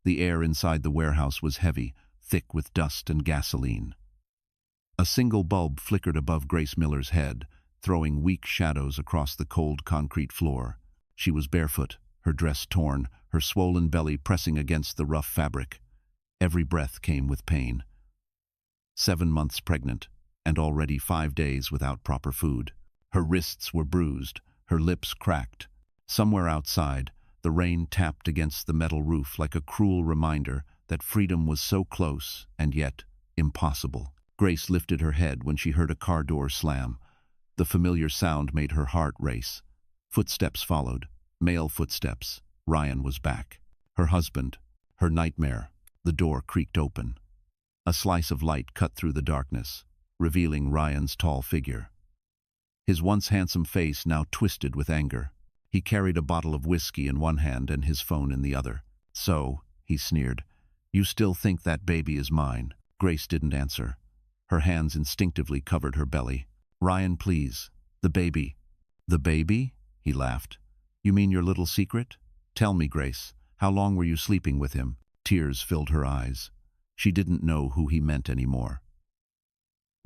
The air inside the warehouse was heavy, thick with dust and gasoline. A single bulb flickered above Grace Miller's head, throwing weak shadows across the cold concrete floor. She was barefoot, her dress torn, her swollen belly pressing against the rough fabric. Every breath came with pain. 7 months pregnant, and already 5 days without proper food. Her wrists were bruised, her lips cracked. Somewhere outside, the rain tapped against the metal roof like a cruel reminder that freedom was so close and yet impossible. Grace lifted her head when she heard a car door slam. The familiar sound made her heart race. Footsteps followed, male footsteps. Ryan was back. Her husband, her nightmare. The door creaked open. A slice of light cut through the darkness, revealing Ryan's tall figure. His once handsome face now twisted with anger. He carried a bottle of whiskey in one hand and his phone in the other. "So," he sneered, "you still think that baby is mine?" Grace didn't answer. Her hands instinctively covered her belly. "Ryan, please. The baby." "The baby?" he laughed. "You mean your little secret? Tell me, Grace, how long were you sleeping with him?" Tears filled her eyes. She didn't know who he meant anymore.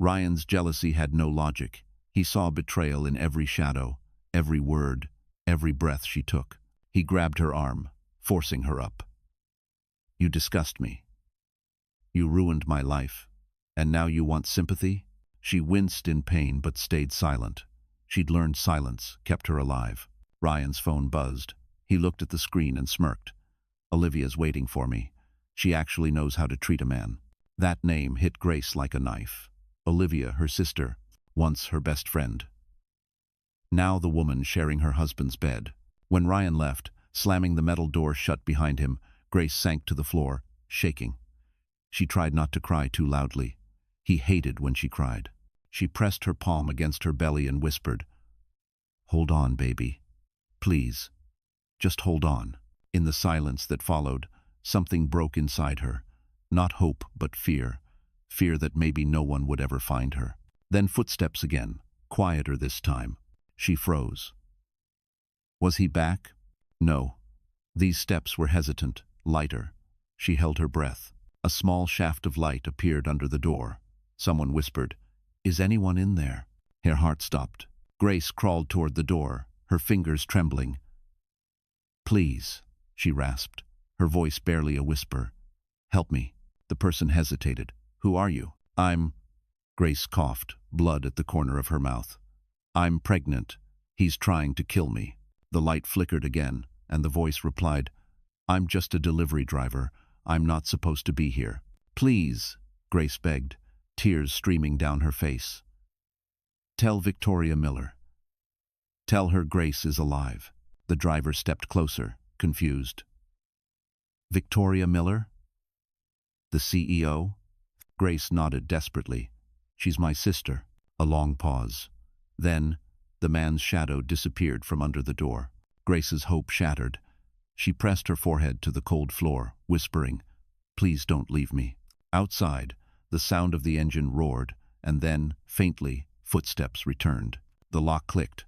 Ryan's jealousy had no logic. He saw betrayal in every shadow, every word, every breath she took. He grabbed her arm, forcing her up. "You disgust me. You ruined my life. And now you want sympathy?" She winced in pain but stayed silent. She'd learned silence kept her alive. Ryan's phone buzzed. He looked at the screen and smirked. "Olivia's waiting for me. She actually knows how to treat a man." That name hit Grace like a knife. Olivia, her sister, once her best friend. Now the woman sharing her husband's bed. When Ryan left, slamming the metal door shut behind him, Grace sank to the floor, shaking. She tried not to cry too loudly. He hated when she cried. She pressed her palm against her belly and whispered, "Hold on, baby. Please. Just hold on." In the silence that followed, something broke inside her. Not hope, but fear. Fear that maybe no one would ever find her. Then footsteps again, quieter this time. She froze. Was he back? No. These steps were hesitant, lighter. She held her breath. A small shaft of light appeared under the door. Someone whispered, "Is anyone in there?" Her heart stopped. Grace crawled toward the door, her fingers trembling. "Please," she rasped, her voice barely a whisper. "Help me." The person hesitated. "Who are you?" "I'm—" Grace coughed, blood at the corner of her mouth. "I'm pregnant. He's trying to kill me." The light flickered again, and the voice replied, "I'm just a delivery driver. I'm not supposed to be here." "Please," Grace begged, tears streaming down her face. "Tell Victoria Miller. Tell her Grace is alive." The driver stepped closer, confused. "Victoria Miller? The CEO?" Grace nodded desperately. "She's my sister." A long pause. Then, the man's shadow disappeared from under the door. Grace's hope shattered. She pressed her forehead to the cold floor, whispering, "Please don't leave me." Outside, the sound of the engine roared, and then, faintly, footsteps returned. The lock clicked.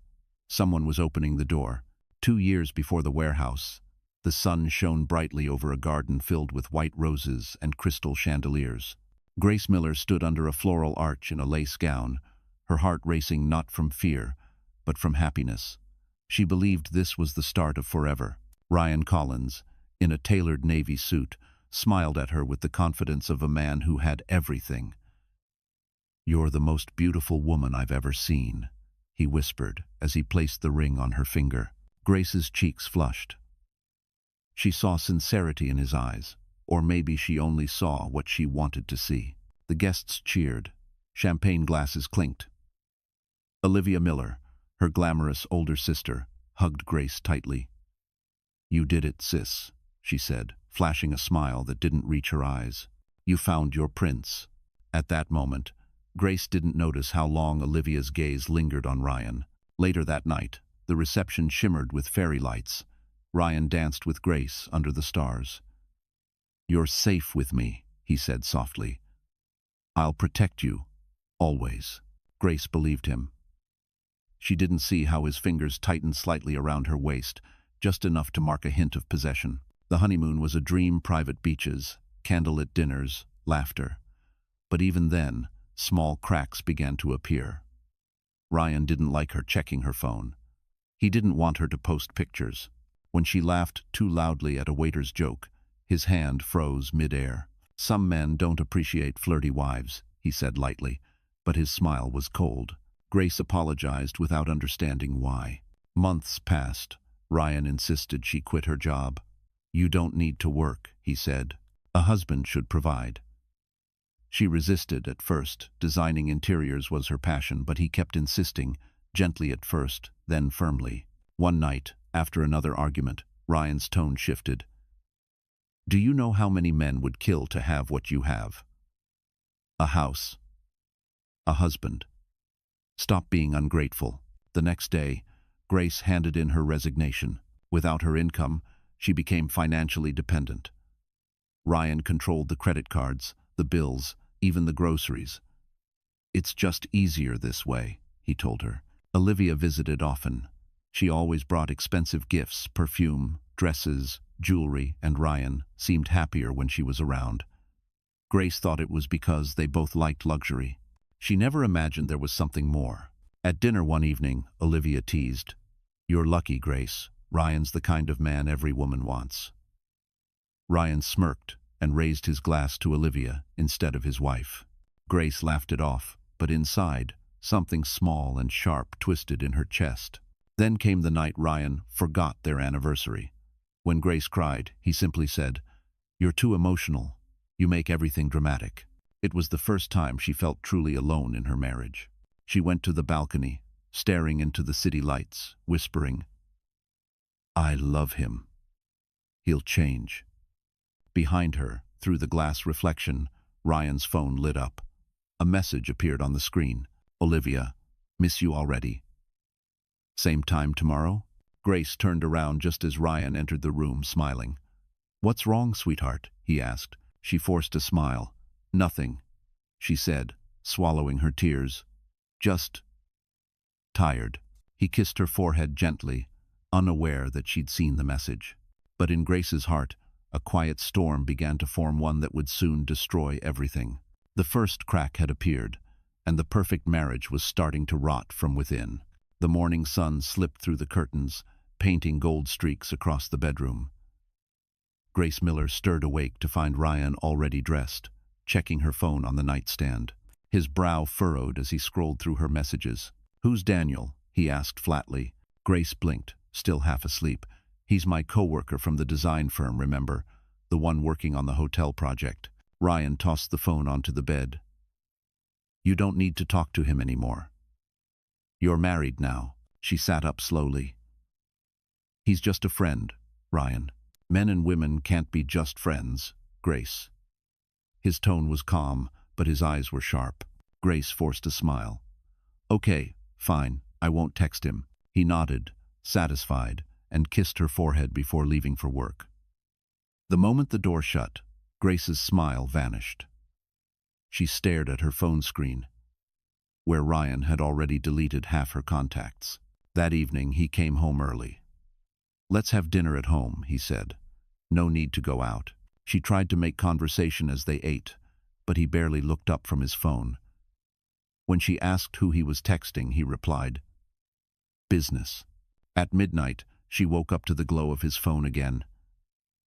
Someone was opening the door. 2 years before the warehouse, the sun shone brightly over a garden filled with white roses and crystal chandeliers. Grace Miller stood under a floral arch in a lace gown, her heart racing not from fear, but from happiness. She believed this was the start of forever. Ryan Collins, in a tailored navy suit, smiled at her with the confidence of a man who had everything. "You're the most beautiful woman I've ever seen," he whispered as he placed the ring on her finger. Grace's cheeks flushed. She saw sincerity in his eyes, or maybe she only saw what she wanted to see. The guests cheered. Champagne glasses clinked. Olivia Miller, her glamorous older sister, hugged Grace tightly. "You did it, sis," she said, flashing a smile that didn't reach her eyes. "You found your prince." At that moment, Grace didn't notice how long Olivia's gaze lingered on Ryan. Later that night, the reception shimmered with fairy lights. Ryan danced with Grace under the stars. "You're safe with me," he said softly. "I'll protect you, always." Grace believed him. She didn't see how his fingers tightened slightly around her waist, just enough to mark a hint of possession. The honeymoon was a dream: private beaches, candlelit dinners, laughter. But even then, small cracks began to appear. Ryan didn't like her checking her phone. He didn't want her to post pictures. When she laughed too loudly at a waiter's joke, his hand froze mid-air. "Some men don't appreciate flirty wives," he said lightly, but his smile was cold. Grace apologized without understanding why. Months passed. Ryan insisted she quit her job. "You don't need to work," he said. "A husband should provide." She resisted at first. Designing interiors was her passion, but he kept insisting, gently at first, then firmly. One night, after another argument, Ryan's tone shifted. "Do you know how many men would kill to have what you have? A house. A husband. Stop being ungrateful." The next day, Grace handed in her resignation. Without her income, she became financially dependent. Ryan controlled the credit cards, the bills, even the groceries. "It's just easier this way," he told her. Olivia visited often. She always brought expensive gifts: perfume, dresses, jewelry, and Ryan seemed happier when she was around. Grace thought it was because they both liked luxury. She never imagined there was something more. At dinner one evening, Olivia teased, "You're lucky, Grace. Ryan's the kind of man every woman wants." Ryan smirked and raised his glass to Olivia instead of his wife. Grace laughed it off, but inside, something small and sharp twisted in her chest. Then came the night Ryan forgot their anniversary. When Grace cried, he simply said, "You're too emotional. You make everything dramatic." It was the first time she felt truly alone in her marriage. She went to the balcony, staring into the city lights, whispering, "I love him. He'll change." Behind her, through the glass reflection, Ryan's phone lit up. A message appeared on the screen. "Olivia, miss you already. Same time tomorrow?" Grace turned around just as Ryan entered the room, smiling. "What's wrong, sweetheart?" he asked. She forced a smile. "Nothing," she said, swallowing her tears. "Just tired." He kissed her forehead gently, unaware that she'd seen the message. But in Grace's heart, a quiet storm began to form, one that would soon destroy everything. The first crack had appeared, and the perfect marriage was starting to rot from within. The morning sun slipped through the curtains, painting gold streaks across the bedroom. Grace Miller stirred awake to find Ryan already dressed, checking her phone on the nightstand. His brow furrowed as he scrolled through her messages. "Who's Daniel?" he asked flatly. Grace blinked, still half asleep. "He's my coworker from the design firm, remember? The one working on the hotel project." Ryan tossed the phone onto the bed. "You don't need to talk to him anymore. You're married now." She sat up slowly. "He's just a friend, Ryan. Men and women can't be just friends, Grace." His tone was calm, but his eyes were sharp. Grace forced a smile. "Okay, fine, I won't text him." He nodded, satisfied, and kissed her forehead before leaving for work. The moment the door shut, Grace's smile vanished. She stared at her phone screen, where Ryan had already deleted half her contacts. That evening, he came home early. "Let's have dinner at home," he said. "No need to go out." She tried to make conversation as they ate, but he barely looked up from his phone. When she asked who he was texting, he replied, "Business." At midnight, she woke up to the glow of his phone again.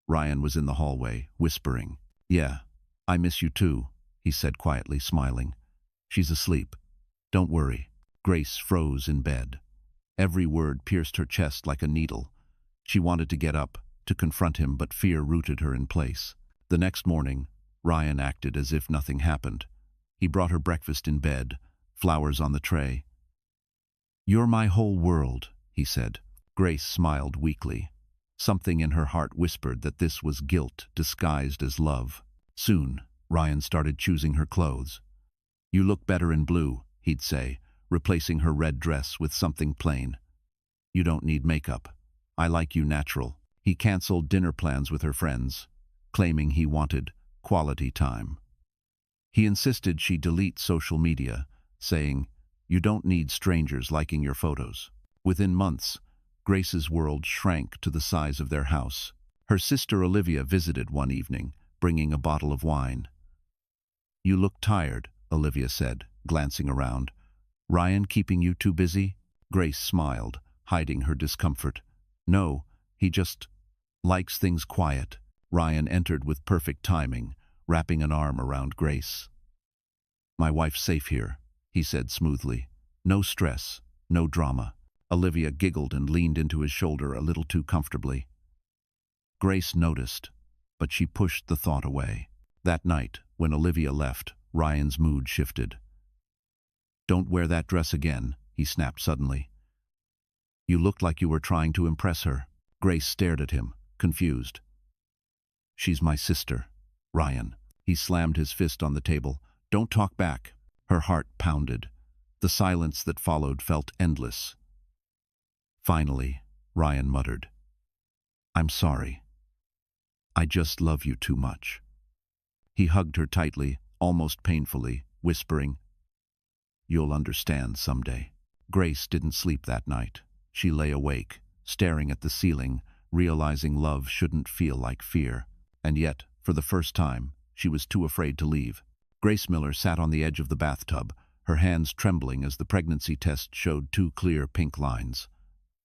Ryan was in the hallway, whispering. "Yeah, I miss you too," he said quietly, smiling. "She's asleep. Don't worry." Grace froze in bed. Every word pierced her chest like a needle. She wanted to get up, to confront him, but fear rooted her in place. The next morning, Ryan acted as if nothing happened. He brought her breakfast in bed, flowers on the tray. "You're my whole world," he said. Grace smiled weakly. Something in her heart whispered that this was guilt disguised as love. Soon, Ryan started choosing her clothes. "You look better in blue," he'd say, replacing her red dress with something plain. "You don't need makeup. I like you natural." He canceled dinner plans with her friends, claiming he wanted quality time. He insisted she delete social media, saying, "You don't need strangers liking your photos." Within months, Grace's world shrank to the size of their house. Her sister Olivia visited one evening, bringing a bottle of wine. "You look tired," Olivia said, glancing around. "Ryan keeping you too busy?" Grace smiled, hiding her discomfort. "No, he just likes things quiet." Ryan entered with perfect timing, wrapping an arm around Grace. "My wife's safe here," he said smoothly. "No stress, no drama." Olivia giggled and leaned into his shoulder a little too comfortably. Grace noticed, but she pushed the thought away. That night, when Olivia left, Ryan's mood shifted. "Don't wear that dress again," he snapped suddenly. "You looked like you were trying to impress her." Grace stared at him, confused. "She's my sister, Ryan." He slammed his fist on the table. "Don't talk back." Her heart pounded. The silence that followed felt endless. Finally, Ryan muttered, "I'm sorry. I just love you too much." He hugged her tightly, almost painfully, whispering, "You'll understand someday." Grace didn't sleep that night. She lay awake, staring at the ceiling, realizing love shouldn't feel like fear. And yet, for the first time, she was too afraid to leave. Grace Miller sat on the edge of the bathtub, her hands trembling as the pregnancy test showed 2 clear pink lines.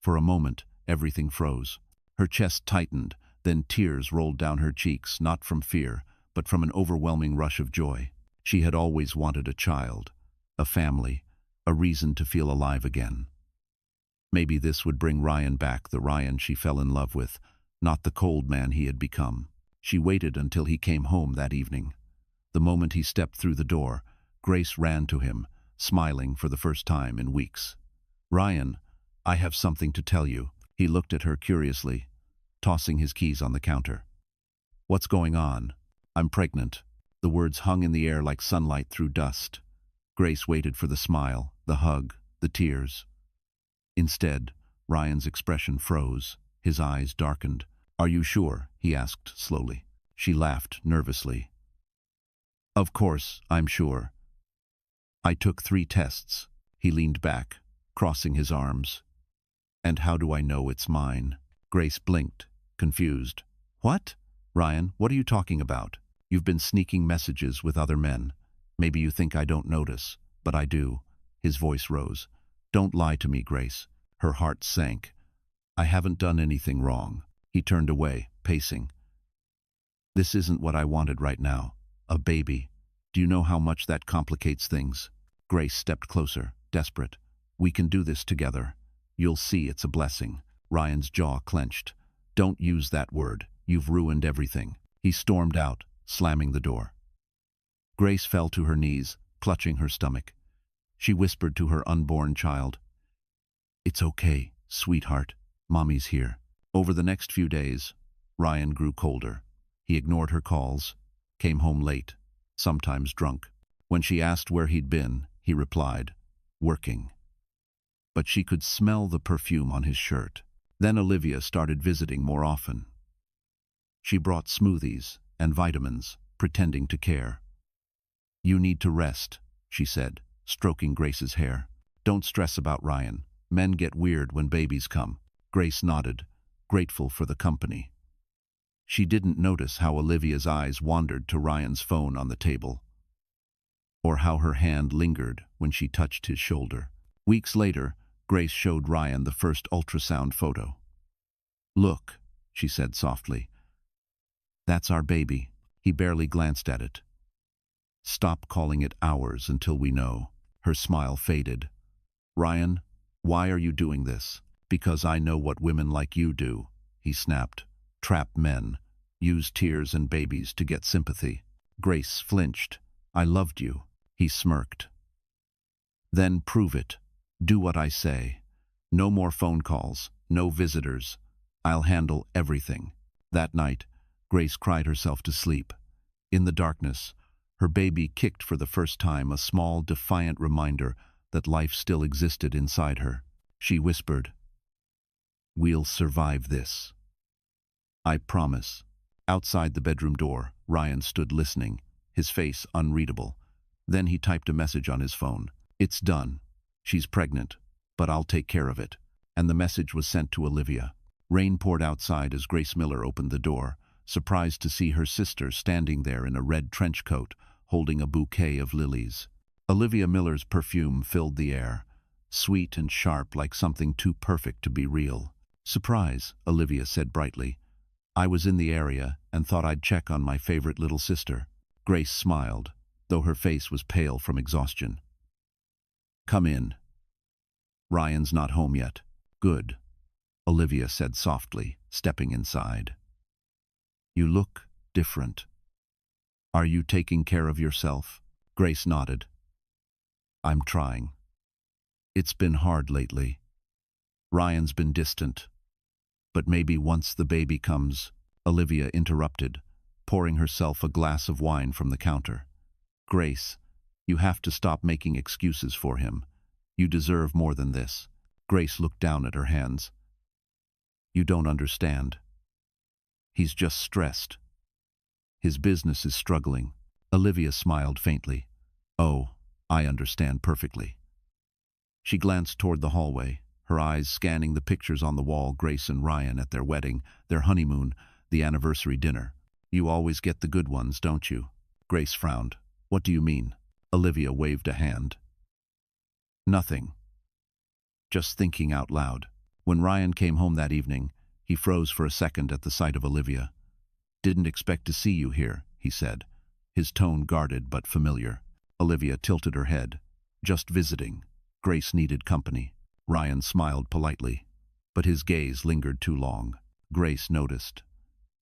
For a moment, everything froze. Her chest tightened, then tears rolled down her cheeks, not from fear, but from an overwhelming rush of joy. She had always wanted a child, a family, a reason to feel alive again. Maybe this would bring Ryan back, the Ryan she fell in love with, not the cold man he had become. She waited until he came home that evening. The moment he stepped through the door, Grace ran to him, smiling for the first time in weeks. "Ryan, I have something to tell you." He looked at her curiously, tossing his keys on the counter. "What's going on?" "I'm pregnant." The words hung in the air like sunlight through dust. Grace waited for the smile, the hug, the tears. Instead, Ryan's expression froze, his eyes darkened. "Are you sure?" he asked slowly. She laughed nervously. "Of course, I'm sure. I took 3 tests." He leaned back, crossing his arms. "And how do I know it's mine?" Grace blinked, confused. "What? Ryan, what are you talking about? You've been sneaking messages with other men. Maybe you think I don't notice, but I do." His voice rose. "Don't lie to me, Grace." Her heart sank. "I haven't done anything wrong." He turned away, pacing. "This isn't what I wanted right now. A baby. Do you know how much that complicates things?" Grace stepped closer, desperate. "We can do this together. You'll see it's a blessing." Ryan's jaw clenched. "Don't use that word. You've ruined everything." He stormed out, slamming the door. Grace fell to her knees, clutching her stomach. She whispered to her unborn child, "It's okay, sweetheart. Mommy's here." Over the next few days, Ryan grew colder. He ignored her calls, came home late, sometimes drunk. When she asked where he'd been, he replied, "Working." But she could smell the perfume on his shirt. Then Olivia started visiting more often. She brought smoothies and vitamins, pretending to care. "You need to rest," she said, stroking Grace's hair. "Don't stress about Ryan. Men get weird when babies come." Grace nodded, grateful for the company. She didn't notice how Olivia's eyes wandered to Ryan's phone on the table, or how her hand lingered when she touched his shoulder. Weeks later, Grace showed Ryan the first ultrasound photo. "Look," she said softly. "That's our baby." He barely glanced at it. "Stop calling it ours until we know." Her smile faded. "Ryan, why are you doing this?" "Because I know what women like you do," he snapped. "Trap men, use tears and babies to get sympathy." Grace flinched. "I loved you." He smirked. "Then prove it. Do what I say. No more phone calls, no visitors. I'll handle everything." That night, Grace cried herself to sleep. In the darkness, her baby kicked for the first time, a small, defiant reminder that life still existed inside her. She whispered, "We'll survive this. I promise." Outside the bedroom door, Ryan stood listening, his face unreadable. Then he typed a message on his phone. "It's done. She's pregnant, but I'll take care of it." And the message was sent to Olivia. Rain poured outside as Grace Miller opened the door, surprised to see her sister standing there in a red trench coat, holding a bouquet of lilies. Olivia Miller's perfume filled the air, sweet and sharp like something too perfect to be real. "Surprise," Olivia said brightly. "I was in the area and thought I'd check on my favorite little sister." Grace smiled, though her face was pale from exhaustion. "Come in. Ryan's not home yet." "Good," Olivia said softly, stepping inside. "You look different. Are you taking care of yourself?" Grace nodded. "I'm trying. It's been hard lately. Ryan's been distant. But maybe once the baby comes," Olivia interrupted, pouring herself a glass of wine from the counter. "Grace, you have to stop making excuses for him. You deserve more than this." Grace looked down at her hands. "You don't understand. He's just stressed. His business is struggling." Olivia smiled faintly. "Oh, I understand perfectly." She glanced toward the hallway, her eyes scanning the pictures on the wall, Grace and Ryan at their wedding, their honeymoon, the anniversary dinner. "You always get the good ones, don't you?" Grace frowned. "What do you mean?" Olivia waved a hand. "Nothing. Just thinking out loud." When Ryan came home that evening, he froze for a second at the sight of Olivia. "Didn't expect to see you here," he said, his tone guarded but familiar. Olivia tilted her head. "Just visiting. Grace needed company." Ryan smiled politely, but his gaze lingered too long. Grace noticed.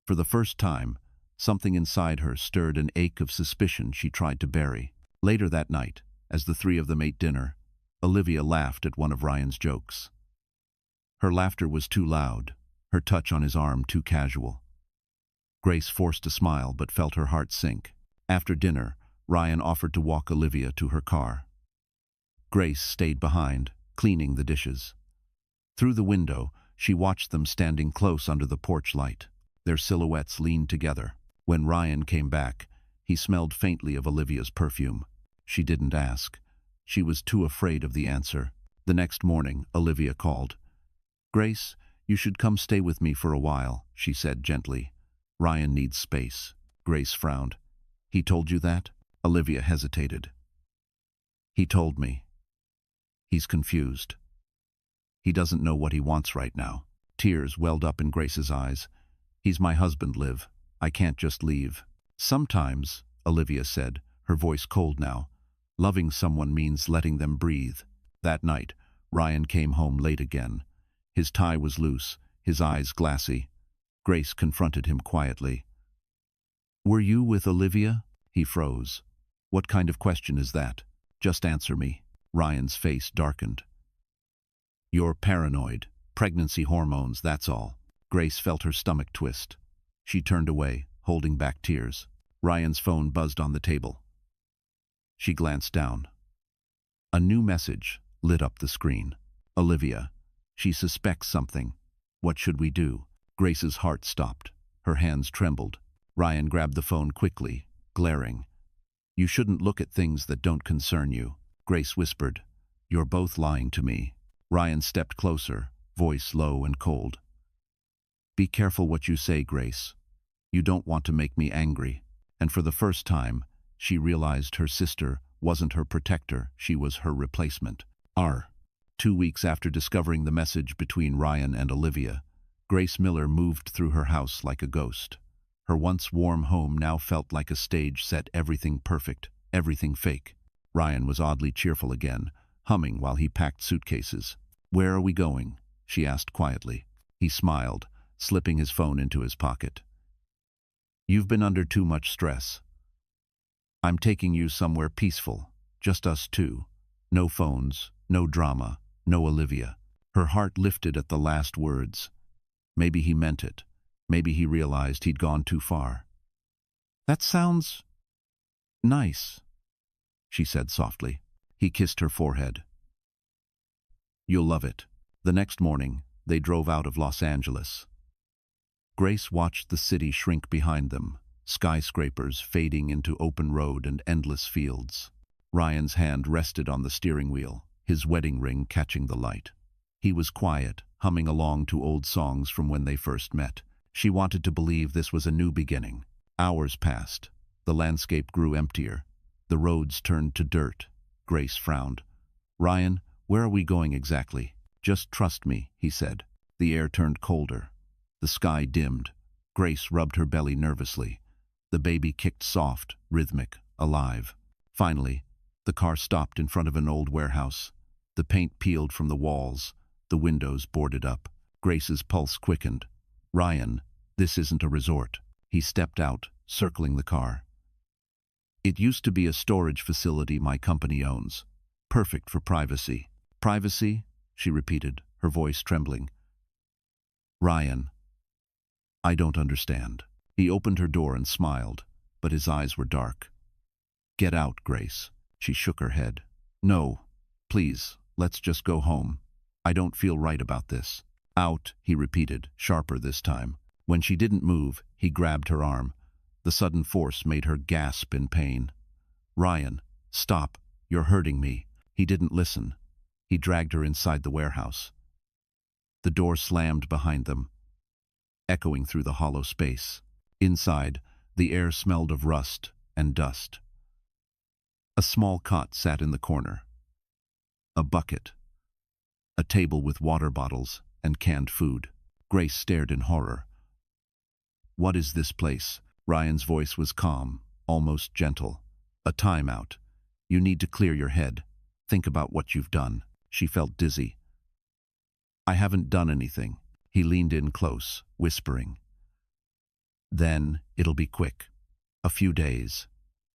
For the first time, something inside her stirred an ache of suspicion she tried to bury. Later that night, as the three of them ate dinner, Olivia laughed at one of Ryan's jokes. Her laughter was too loud, her touch on his arm too casual. Grace forced a smile but felt her heart sink. After dinner, Ryan offered to walk Olivia to her car. Grace stayed behind, cleaning the dishes. Through the window, she watched them standing close under the porch light. Their silhouettes leaned together. When Ryan came back, he smelled faintly of Olivia's perfume. She didn't ask. She was too afraid of the answer. The next morning, Olivia called. "Grace, you should come stay with me for a while," she said gently. "Ryan needs space." Grace frowned. "He told you that?" Olivia hesitated. "He told me. He's confused. He doesn't know what he wants right now." Tears welled up in Grace's eyes. "He's my husband, Liv. I can't just leave." "Sometimes," Olivia said, her voice cold now, "loving someone means letting them breathe." That night, Ryan came home late again. His tie was loose, his eyes glassy. Grace confronted him quietly. "Were you with Olivia?" He froze. "What kind of question is that? Just answer me." Ryan's face darkened. "You're paranoid. Pregnancy hormones, that's all." Grace felt her stomach twist. She turned away, holding back tears. Ryan's phone buzzed on the table. She glanced down. A new message lit up the screen. "Olivia, she suspects something. What should we do?" Grace's heart stopped. Her hands trembled. Ryan grabbed the phone quickly, glaring. "You shouldn't look at things that don't concern you." Grace whispered, "You're both lying to me." Ryan stepped closer, voice low and cold. "Be careful what you say, Grace. You don't want to make me angry." And for the first time, she realized her sister wasn't her protector, she was her replacement. 2 weeks after discovering the message between Ryan and Olivia, Grace Miller moved through her house like a ghost. Her once warm home now felt like a stage set, everything perfect, everything fake. Ryan was oddly cheerful again, humming while he packed suitcases. "Where are we going?" she asked quietly. He smiled, slipping his phone into his pocket. "You've been under too much stress. I'm taking you somewhere peaceful, just us two. No phones, no drama, no Olivia." Her heart lifted at the last words. Maybe he meant it. Maybe he realized he'd gone too far. "That sounds nice," she said softly. He kissed her forehead. "You'll love it." The next morning, they drove out of Los Angeles. Grace watched the city shrink behind them, skyscrapers fading into open road and endless fields. Ryan's hand rested on the steering wheel, his wedding ring catching the light. He was quiet, humming along to old songs from when they first met. She wanted to believe this was a new beginning. Hours passed. The landscape grew emptier. The roads turned to dirt. Grace frowned. "Ryan, where are we going exactly?" "Just trust me," he said. The air turned colder. The sky dimmed. Grace rubbed her belly nervously. The baby kicked soft, rhythmic, alive. Finally, the car stopped in front of an old warehouse. The paint peeled from the walls, the windows boarded up. Grace's pulse quickened. "Ryan, this isn't a resort." He stepped out, circling the car. "It used to be a storage facility my company owns. Perfect for privacy." "Privacy?" she repeated, her voice trembling. "Ryan, I don't understand." He opened her door and smiled, but his eyes were dark. "Get out, Grace." She shook her head. "No, please, let's just go home. I don't feel right about this." "Out," he repeated, sharper this time. When she didn't move, he grabbed her arm. The sudden force made her gasp in pain. "Ryan, stop. You're hurting me." He didn't listen. He dragged her inside the warehouse. The door slammed behind them, echoing through the hollow space. Inside, the air smelled of rust and dust. A small cot sat in the corner. A bucket. A table with water bottles and canned food. Grace stared in horror. "What is this place?" Ryan's voice was calm, almost gentle. "A timeout. You need to clear your head. Think about what you've done." She felt dizzy. "I haven't done anything." He leaned in close, whispering. "Then it'll be quick. A few days.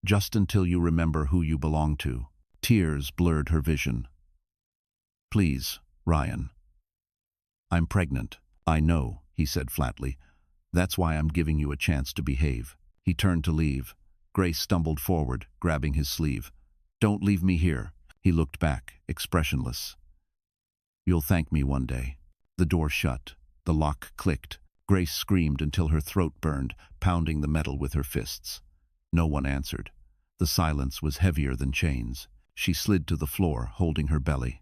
Just until you remember who you belong to." Tears blurred her vision. "Please, Ryan." "I'm pregnant." "I know," he said flatly. "That's why I'm giving you a chance to behave." He turned to leave. Grace stumbled forward, grabbing his sleeve. "Don't leave me here." He looked back, expressionless. "You'll thank me one day." The door shut. The lock clicked. Grace screamed until her throat burned, pounding the metal with her fists. No one answered. The silence was heavier than chains. She slid to the floor, holding her belly.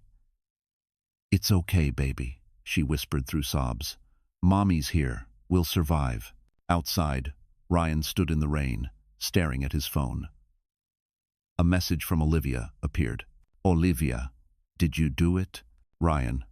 "It's okay, baby," she whispered through sobs. "Mommy's here. We'll survive." Outside, Ryan stood in the rain, staring at his phone. A message from Olivia appeared. "Olivia, did you do it?" "Ryan,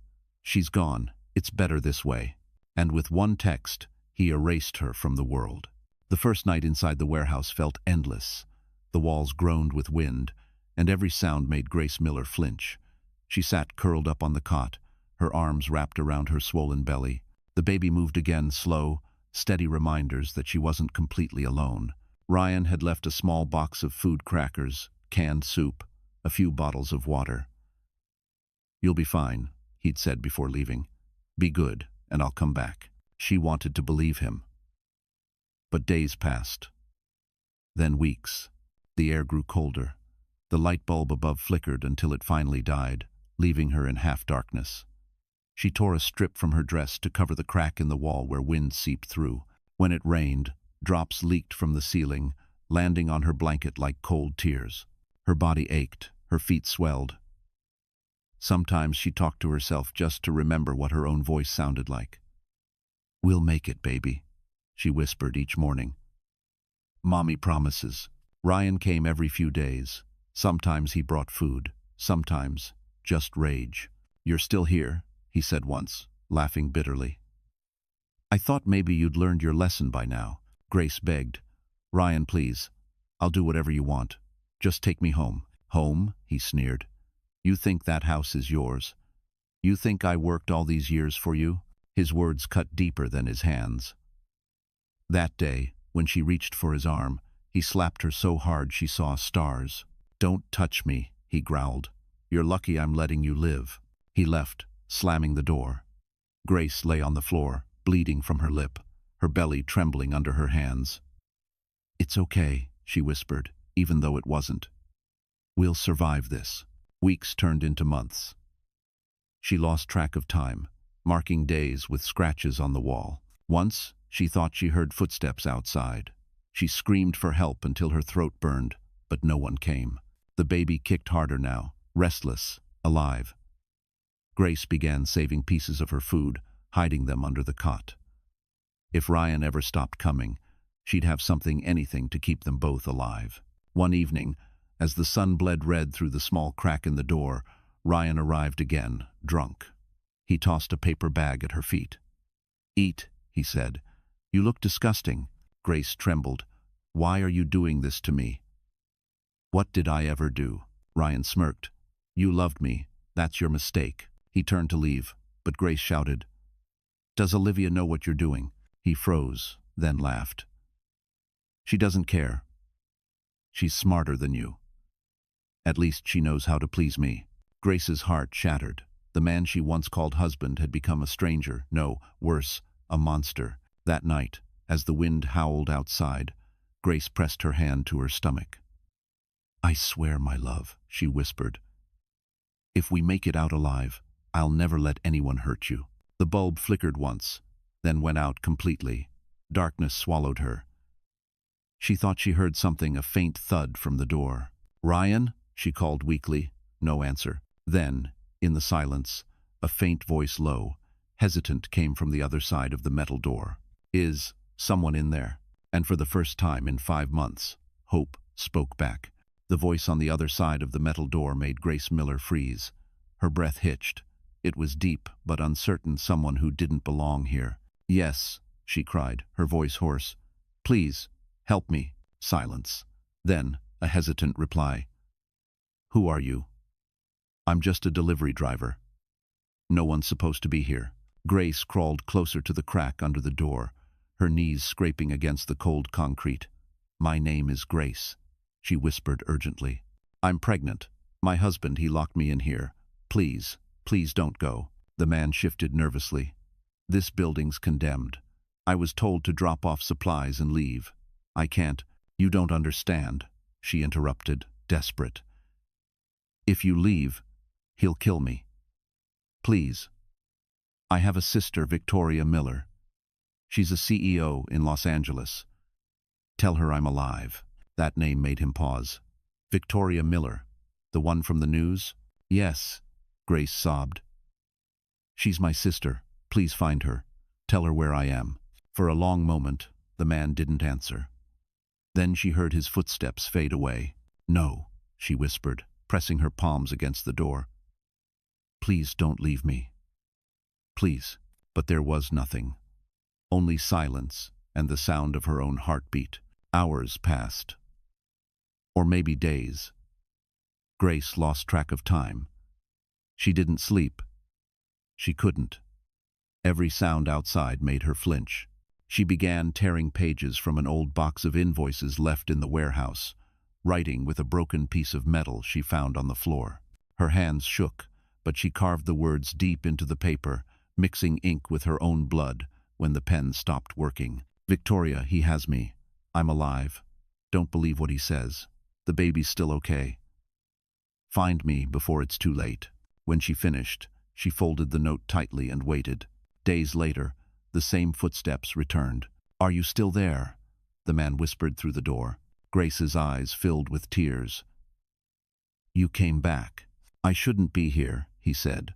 she's gone. It's better this way." And with one text, he erased her from the world. The first night inside the warehouse felt endless. The walls groaned with wind, and every sound made Grace Miller flinch. She sat curled up on the cot, her arms wrapped around her swollen belly. The baby moved again, slow, steady reminders that she wasn't completely alone. Ryan had left a small box of food crackers, canned soup, a few bottles of water. "You'll be fine," he'd said before leaving. "Be good, and I'll come back." She wanted to believe him. But days passed. Then weeks. The air grew colder. The light bulb above flickered until it finally died, leaving her in half-darkness. She tore a strip from her dress to cover the crack in the wall where wind seeped through. When it rained, drops leaked from the ceiling, landing on her blanket like cold tears. Her body ached, her feet swelled. Sometimes she talked to herself just to remember what her own voice sounded like. "We'll make it, baby," she whispered each morning. "Mommy promises." Ryan came every few days. Sometimes he brought food, sometimes just rage. "You're still here," he said once, laughing bitterly. "I thought maybe you'd learned your lesson by now." Grace begged. "Ryan, please. I'll do whatever you want. Just take me home." "Home?" he sneered. "You think that house is yours? You think I worked all these years for you?" His words cut deeper than his hands. That day, when she reached for his arm, he slapped her so hard she saw stars. "Don't touch me," he growled. "You're lucky I'm letting you live." He left, slamming the door. Grace lay on the floor, bleeding from her lip, her belly trembling under her hands. "It's okay," she whispered, even though it wasn't. "We'll survive this." Weeks turned into months. She lost track of time, marking days with scratches on the wall. Once, she thought she heard footsteps outside. She screamed for help until her throat burned, but no one came. The baby kicked harder now, restless, alive. Grace began saving pieces of her food, hiding them under the cot. If Ryan ever stopped coming, she'd have something, anything, to keep them both alive. One evening, as the sun bled red through the small crack in the door, Ryan arrived again, drunk. He tossed a paper bag at her feet. "Eat," he said. "You look disgusting." Grace trembled. "Why are you doing this to me?" "What did I ever do?" Ryan smirked. "You loved me. That's your mistake." He turned to leave, but Grace shouted, "Does Olivia know what you're doing?" He froze, then laughed. "She doesn't care. She's smarter than you. At least she knows how to please me." Grace's heart shattered. The man she once called husband had become a stranger, no, worse, a monster. That night, as the wind howled outside, Grace pressed her hand to her stomach. "I swear, my love," she whispered, "if we make it out alive, I'll never let anyone hurt you." The bulb flickered once, then went out completely. Darkness swallowed her. She thought she heard something, a faint thud from the door. "Ryan?" she called weakly. No answer. Then, in the silence, a faint voice, low, hesitant, came from the other side of the metal door. "Is someone in there?" And for the first time in 5 months, hope spoke back. The voice on the other side of the metal door made Grace Miller freeze. Her breath hitched. It was deep but uncertain, someone who didn't belong here. "Yes," she cried, her voice hoarse. "Please, help me." Silence. Then, a hesitant reply. "Who are you?" "I'm just a delivery driver. No one's supposed to be here." Grace crawled closer to the crack under the door, her knees scraping against the cold concrete. "My name is Grace," she whispered urgently. "I'm pregnant. My husband, he locked me in here. Please, please don't go." The man shifted nervously. "This building's condemned. I was told to drop off supplies and leave. I can't." "You don't understand," she interrupted, desperate. "If you leave, he'll kill me. Please. I have a sister, Victoria Miller. She's a CEO in Los Angeles. Tell her I'm alive." That name made him pause. "Victoria Miller, the one from the news?" "Yes," Grace sobbed. "She's my sister. Please find her. Tell her where I am." For a long moment, the man didn't answer. Then she heard his footsteps fade away. "No," she whispered, pressing her palms against the door. "Please don't leave me. Please." But there was nothing. Only silence and the sound of her own heartbeat. Hours passed. Or maybe days. Grace lost track of time. She didn't sleep. She couldn't. Every sound outside made her flinch. She began tearing pages from an old box of invoices left in the warehouse, writing with a broken piece of metal she found on the floor. Her hands shook, but she carved the words deep into the paper, mixing ink with her own blood when the pen stopped working. "Victoria, he has me. I'm alive. Don't believe what he says. The baby's still okay. Find me before it's too late." When she finished, she folded the note tightly and waited. Days later, the same footsteps returned. "Are you still there?" the man whispered through the door. Grace's eyes filled with tears. "You came back." "I shouldn't be here," he said,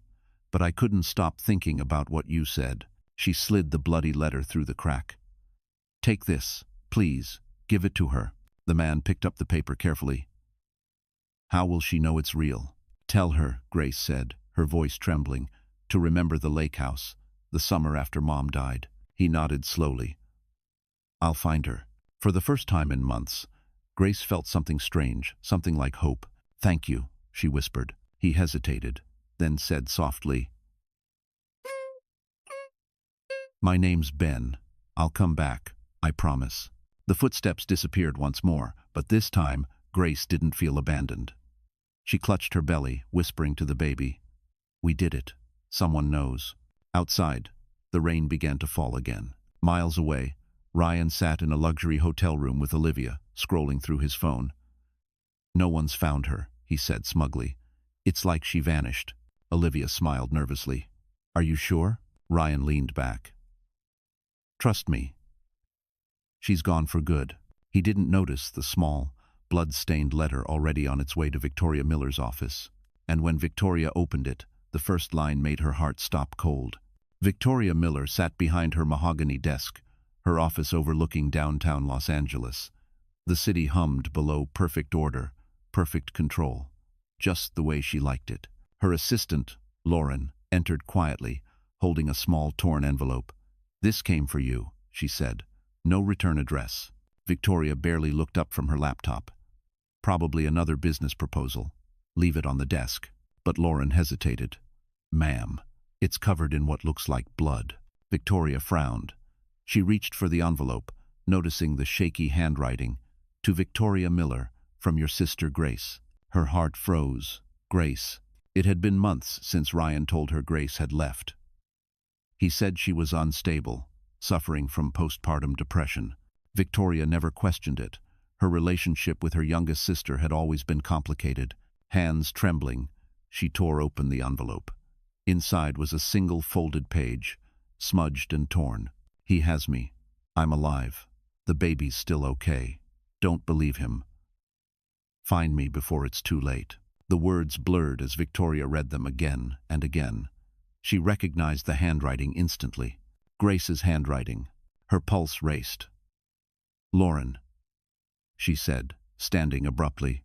"but I couldn't stop thinking about what you said." She slid the bloody letter through the crack. "Take this, please. Give it to her." The man picked up the paper carefully. "How will she know it's real?" "Tell her," Grace said, her voice trembling, "to remember the lake house, the summer after Mom died." He nodded slowly. "I'll find her." For the first time in months, Grace felt something strange, something like hope. "Thank you," she whispered. He hesitated, then said softly, "My name's Ben. I'll come back. I promise." The footsteps disappeared once more, but this time Grace didn't feel abandoned. She clutched her belly, whispering to the baby, "We did it. Someone knows." Outside, the rain began to fall again. Miles away, Ryan sat in a luxury hotel room with Olivia, scrolling through his phone. "No one's found her," he said smugly. "It's like she vanished." Olivia smiled nervously. "Are you sure?" Ryan leaned back. "Trust me. She's gone for good." He didn't notice the small, blood-stained letter already on its way to Victoria Miller's office. And when Victoria opened it, The first line made her heart stop cold. Victoria Miller sat behind her mahogany desk, her office overlooking downtown Los Angeles. The city hummed below, perfect order, perfect control, just the way she liked it. Her assistant, Lauren, entered quietly, holding a small torn envelope. "This came for you," she said. "No return address." Victoria barely looked up from her laptop. "Probably another business proposal. Leave it on the desk." But Lauren hesitated. "Ma'am, it's covered in what looks like blood." Victoria frowned. She reached for the envelope, noticing the shaky handwriting. "To Victoria Miller, from your sister Grace." Her heart froze. Grace. It had been months since Ryan told her Grace had left. He said she was unstable, suffering from postpartum depression. Victoria never questioned it. Her relationship with her youngest sister had always been complicated. Hands trembling, she tore open the envelope. Inside was a single folded page, smudged and torn. "He has me. I'm alive. The baby's still okay. Don't believe him. Find me before it's too late." The words blurred as Victoria read them again and again. She recognized the handwriting instantly. Grace's handwriting. Her pulse raced. "Lauren," she said, standing abruptly.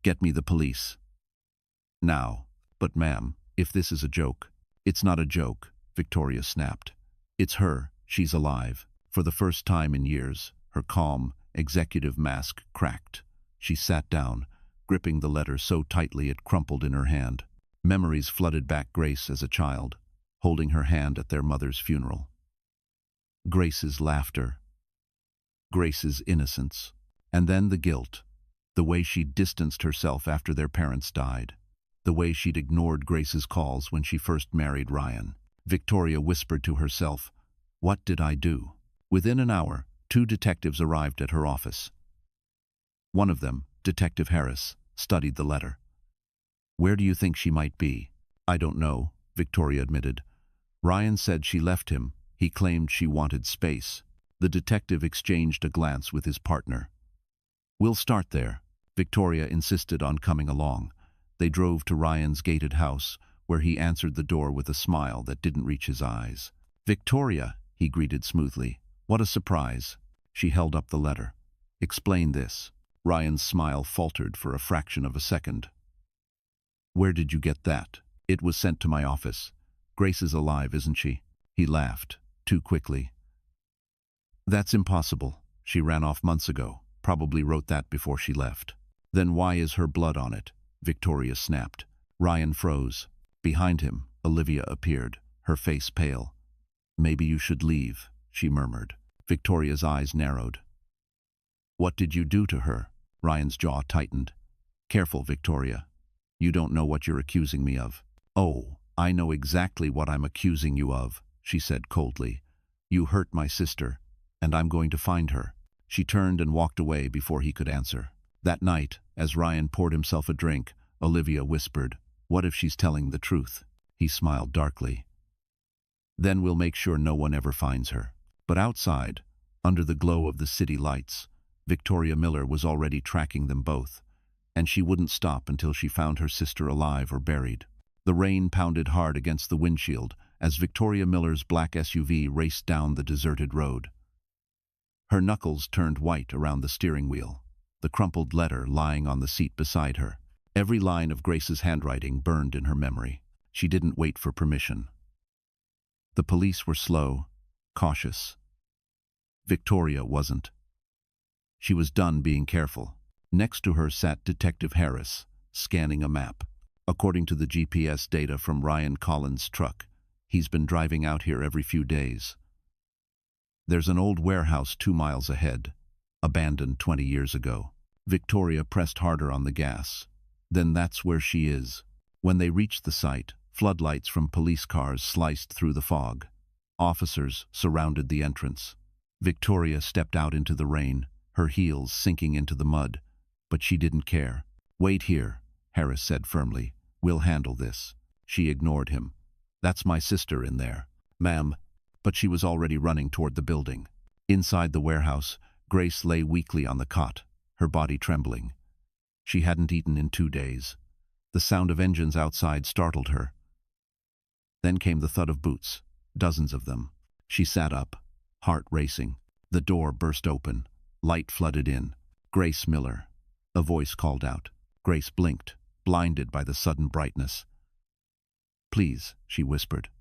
"Get me the police. Now." "But ma'am, if this is a joke." "It's not a joke," Victoria snapped. "It's her. She's alive." For the first time in years, her calm, executive mask cracked. She sat down, gripping the letter so tightly it crumpled in her hand. Memories flooded back Grace as a child, holding her hand at their mother's funeral. Grace's laughter. Grace's innocence. And then the guilt. The way she distanced herself after their parents died. The way she'd ignored Grace's calls when she first married Ryan. Victoria whispered to herself, "What did I do?" Within an hour, 2 detectives arrived at her office. One of them, Detective Harris, studied the letter. "Where do you think she might be?" "I don't know," Victoria admitted. "Ryan said she left him. He claimed she wanted space." The detective exchanged a glance with his partner. "We'll start there." Victoria insisted on coming along. They drove to Ryan's gated house, where he answered the door with a smile that didn't reach his eyes. "Victoria," he greeted smoothly. "What a surprise." She held up the letter. "Explain this." Ryan's smile faltered for a fraction of a second. "Where did you get that?" "It was sent to my office. Grace is alive, isn't she?" He laughed, too quickly. "That's impossible. She ran off months ago. Probably wrote that before she left." "Then why is her blood on it?" Victoria snapped. Ryan froze. Behind him, Olivia appeared, her face pale. "Maybe you should leave," she murmured. Victoria's eyes narrowed. "What did you do to her?" Ryan's jaw tightened. "Careful, Victoria. You don't know what you're accusing me of." "Oh, I know exactly what I'm accusing you of," she said coldly. "You hurt my sister, and I'm going to find her." She turned and walked away before he could answer. That night, as Ryan poured himself a drink, Olivia whispered, "What if she's telling the truth?" He smiled darkly. "Then we'll make sure no one ever finds her." But outside, under the glow of the city lights, Victoria Miller was already tracking them both, and she wouldn't stop until she found her sister alive or buried. The rain pounded hard against the windshield as Victoria Miller's black SUV raced down the deserted road. Her knuckles turned white around the steering wheel, the crumpled letter lying on the seat beside her. Every line of Grace's handwriting burned in her memory. She didn't wait for permission. The police were slow, cautious. Victoria wasn't. She was done being careful. Next to her sat Detective Harris, scanning a map. According to the GPS data from Ryan Collins' truck, he's been driving out here every few days. There's an old warehouse 2 miles ahead, abandoned 20 years ago. Victoria pressed harder on the gas. Then that's where she is. When they reached the site, floodlights from police cars sliced through the fog. Officers surrounded the entrance. Victoria stepped out into the rain, her heels sinking into the mud, but she didn't care. "Wait here," Harris said firmly. "We'll handle this." She ignored him. "That's my sister in there." "Ma'am." But she was already running toward the building. Inside the warehouse, Grace lay weakly on the cot, her body trembling. She hadn't eaten in 2 days. The sound of engines outside startled her. Then came the thud of boots, dozens of them. She sat up, heart racing. The door burst open. Light flooded in. "Grace Miller." A voice called out. Grace blinked, blinded by the sudden brightness. "Please," she whispered.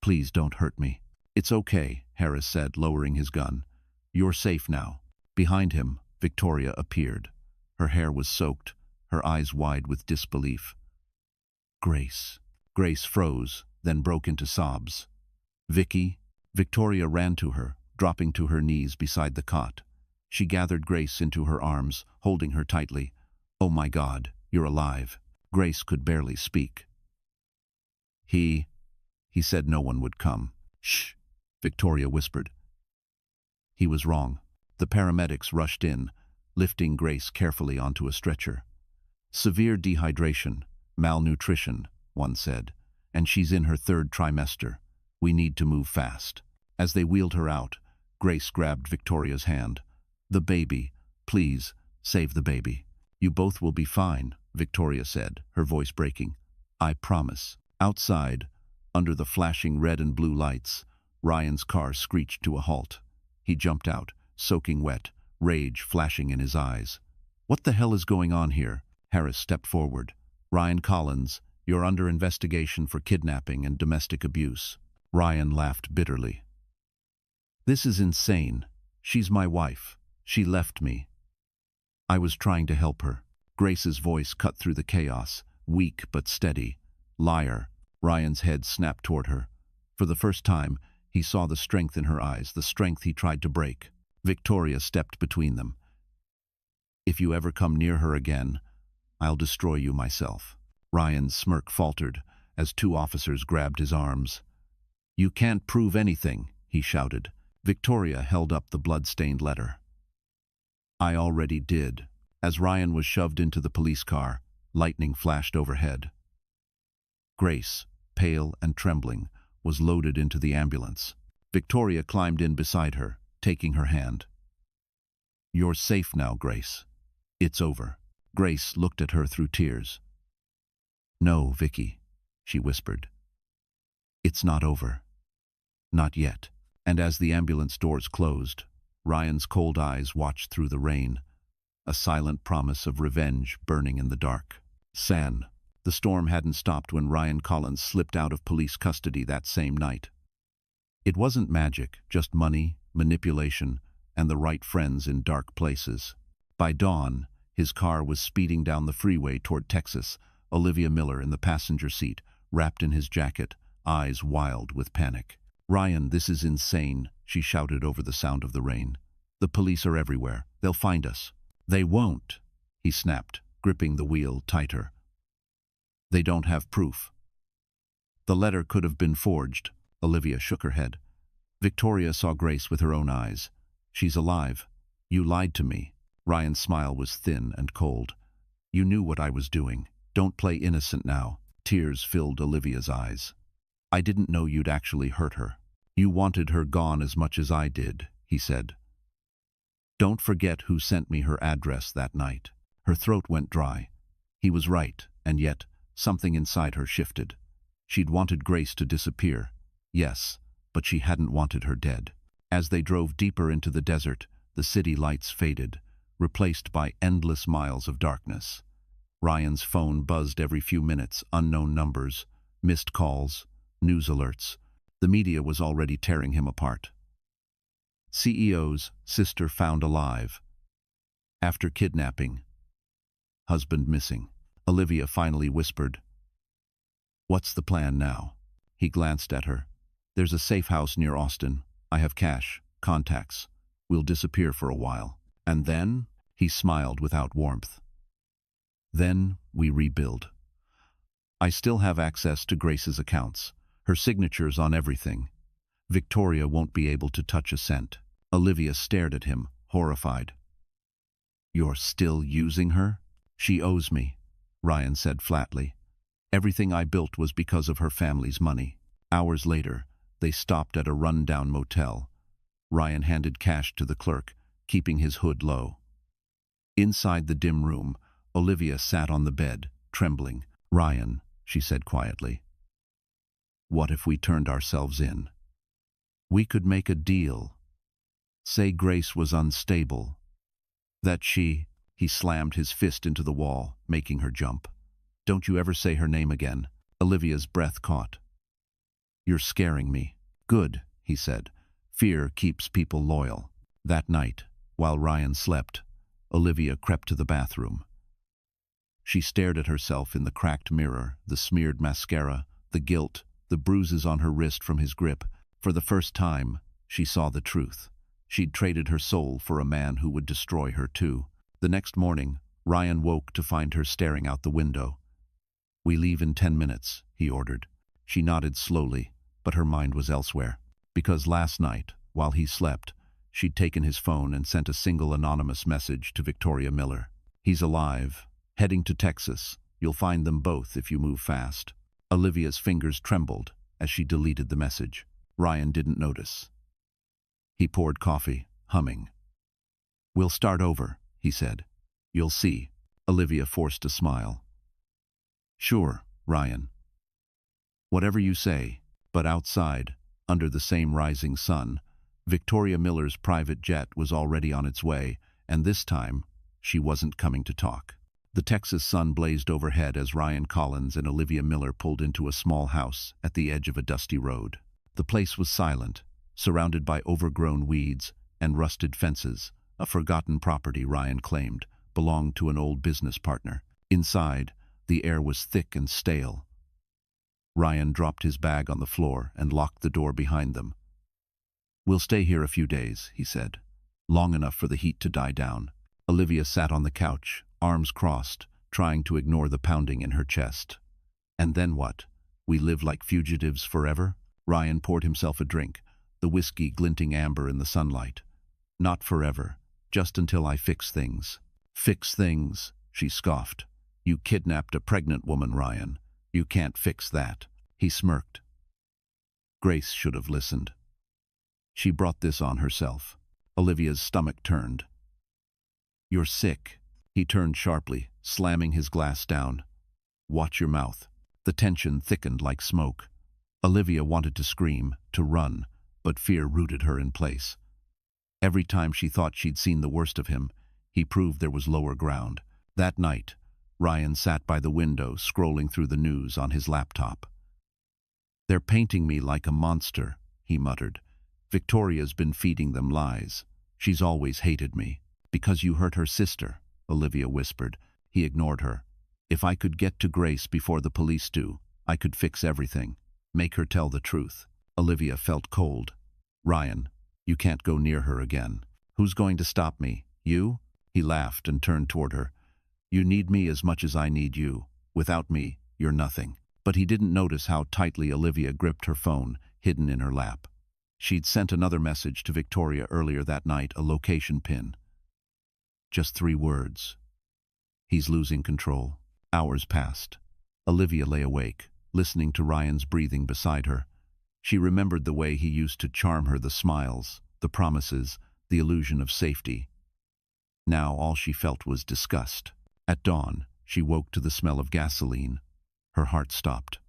"Please don't hurt me." "It's okay," Harris said, lowering his gun. "You're safe now." Behind him, Victoria appeared. Her hair was soaked, her eyes wide with disbelief. "Grace." Grace froze, then broke into sobs. "Vicky." Victoria ran to her, dropping to her knees beside the cot. She gathered Grace into her arms, holding her tightly. "Oh my God, you're alive." Grace could barely speak. He said no one would come." "Shh," Victoria whispered. He was wrong. The paramedics rushed in, lifting Grace carefully onto a stretcher. "Severe dehydration, malnutrition," one said, "and she's in her 3rd trimester. We need to move fast." As they wheeled her out, Grace grabbed Victoria's hand. "The baby, please, save the baby." "You both will be fine," Victoria said, her voice breaking. "I promise." Outside, under the flashing red and blue lights, Ryan's car screeched to a halt. He jumped out, soaking wet, rage flashing in his eyes. "What the hell is going on here?" Harris stepped forward. "Ryan Collins, you're under investigation for kidnapping and domestic abuse." Ryan laughed bitterly. "This is insane. She's my wife. She left me. I was trying to help her." Grace's voice cut through the chaos, weak but steady. "Liar." Ryan's head snapped toward her. For the first time, he saw the strength in her eyes, the strength he tried to break. Victoria stepped between them. "If you ever come near her again, I'll destroy you myself." Ryan's smirk faltered as 2 officers grabbed his arms. "You can't prove anything," he shouted. Victoria held up the blood-stained letter. "I already did." As Ryan was shoved into the police car, lightning flashed overhead. Grace, pale and trembling, was loaded into the ambulance. Victoria climbed in beside her, taking her hand. "You're safe now, Grace. It's over." Grace looked at her through tears. "No, Vicky," she whispered. "It's not over. Not yet." And as the ambulance doors closed, Ryan's cold eyes watched through the rain, a silent promise of revenge burning in the dark. San. The storm hadn't stopped when Ryan Collins slipped out of police custody that same night. It wasn't magic, just money, manipulation, and the right friends in dark places. By dawn, his car was speeding down the freeway toward Texas, Olivia Miller in the passenger seat, wrapped in his jacket, eyes wild with panic. "Ryan, this is insane," she shouted over the sound of the rain. "The police are everywhere. They'll find us." "They won't," he snapped, gripping the wheel tighter. "They don't have proof." "The letter could have been forged." Olivia shook her head. Victoria saw Grace with her own eyes. "She's alive. You lied to me." Ryan's smile was thin and cold. "You knew what I was doing. Don't play innocent now." Tears filled Olivia's eyes. "I didn't know you'd actually hurt her." "You wanted her gone as much as I did," he said. "Don't forget who sent me her address that night." Her throat went dry. He was right, and yet something inside her shifted. She'd wanted Grace to disappear, yes, but she hadn't wanted her dead. As they drove deeper into the desert, the city lights faded, replaced by endless miles of darkness. Ryan's phone buzzed every few minutes, unknown numbers, missed calls, news alerts. The media was already tearing him apart. CEO's sister found alive. After kidnapping. Husband missing. Olivia finally whispered, "What's the plan now?" He glanced at her. "There's a safe house near Austin. I have cash, contacts. We'll disappear for a while. And then?" He smiled without warmth. "Then we rebuild. I still have access to Grace's accounts, her signatures on everything. Victoria won't be able to touch a cent." Olivia stared at him, horrified. "You're still using her?" "She owes me," Ryan said flatly. "Everything I built was because of her family's money." Hours later, they stopped at a run-down motel. Ryan handed cash to the clerk, keeping his hood low. Inside the dim room, Olivia sat on the bed, trembling. "Ryan," she said quietly, What if we turned ourselves in? We could make a deal. Say Grace was unstable. That he slammed his fist into the wall, making her jump. Don't you ever say her name again. Olivia's breath caught. You're scaring me. Good, he said. Fear keeps people loyal. That night, while Ryan slept, Olivia crept to the bathroom. She stared at herself in the cracked mirror, the smeared mascara, the guilt, the bruises on her wrist from his grip. For the first time, she saw the truth. She'd traded her soul for a man who would destroy her too. The next morning, Ryan woke to find her staring out the window. We leave in 10 minutes, he ordered. She nodded slowly, but her mind was elsewhere. Because last night, while he slept, she'd taken his phone and sent a single anonymous message to Victoria Miller. He's alive, heading to Texas. You'll find them both if you move fast. Olivia's fingers trembled as she deleted the message. Ryan didn't notice. He poured coffee, humming. We'll start over, he said. You'll see. Olivia forced a smile. Sure, Ryan. Whatever you say. But outside, under the same rising sun, Victoria Miller's private jet was already on its way, and this time, she wasn't coming to talk. The Texas sun blazed overhead as Ryan Collins and Olivia Miller pulled into a small house at the edge of a dusty road. The place was silent, surrounded by overgrown weeds and rusted fences. A forgotten property, Ryan claimed, belonged to an old business partner. Inside, the air was thick and stale. Ryan dropped his bag on the floor and locked the door behind them. We'll stay here a few days, he said. Long enough for the heat to die down. Olivia sat on the couch, arms crossed, trying to ignore the pounding in her chest. And then what? We live like fugitives forever? Ryan poured himself a drink, the whiskey glinting amber in the sunlight. Not forever, just until I fix things. Fix things, she scoffed. You kidnapped a pregnant woman, Ryan. You can't fix that. He smirked. Grace should have listened. She brought this on herself. Olivia's stomach turned. You're sick. He turned sharply, slamming his glass down. Watch your mouth. The tension thickened like smoke. Olivia wanted to scream, to run, but fear rooted her in place. Every time she thought she'd seen the worst of him, he proved there was lower ground. That night, Ryan sat by the window, scrolling through the news on his laptop. They're painting me like a monster, he muttered. Victoria's been feeding them lies. She's always hated me. Because you hurt her sister, Olivia whispered. He ignored her. If I could get to Grace before the police do, I could fix everything. Make her tell the truth. Olivia felt cold. Ryan, you can't go near her again. Who's going to stop me? You? He laughed and turned toward her. You need me as much as I need you. Without me, you're nothing. But he didn't notice how tightly Olivia gripped her phone, hidden in her lap. She'd sent another message to Victoria earlier that night, a location pin. Just 3 words. He's losing control. Hours passed. Olivia lay awake, listening to Ryan's breathing beside her. She remembered the way he used to charm her, the smiles, the promises, the illusion of safety. Now all she felt was disgust. At dawn, she woke to the smell of gasoline. Her heart stopped.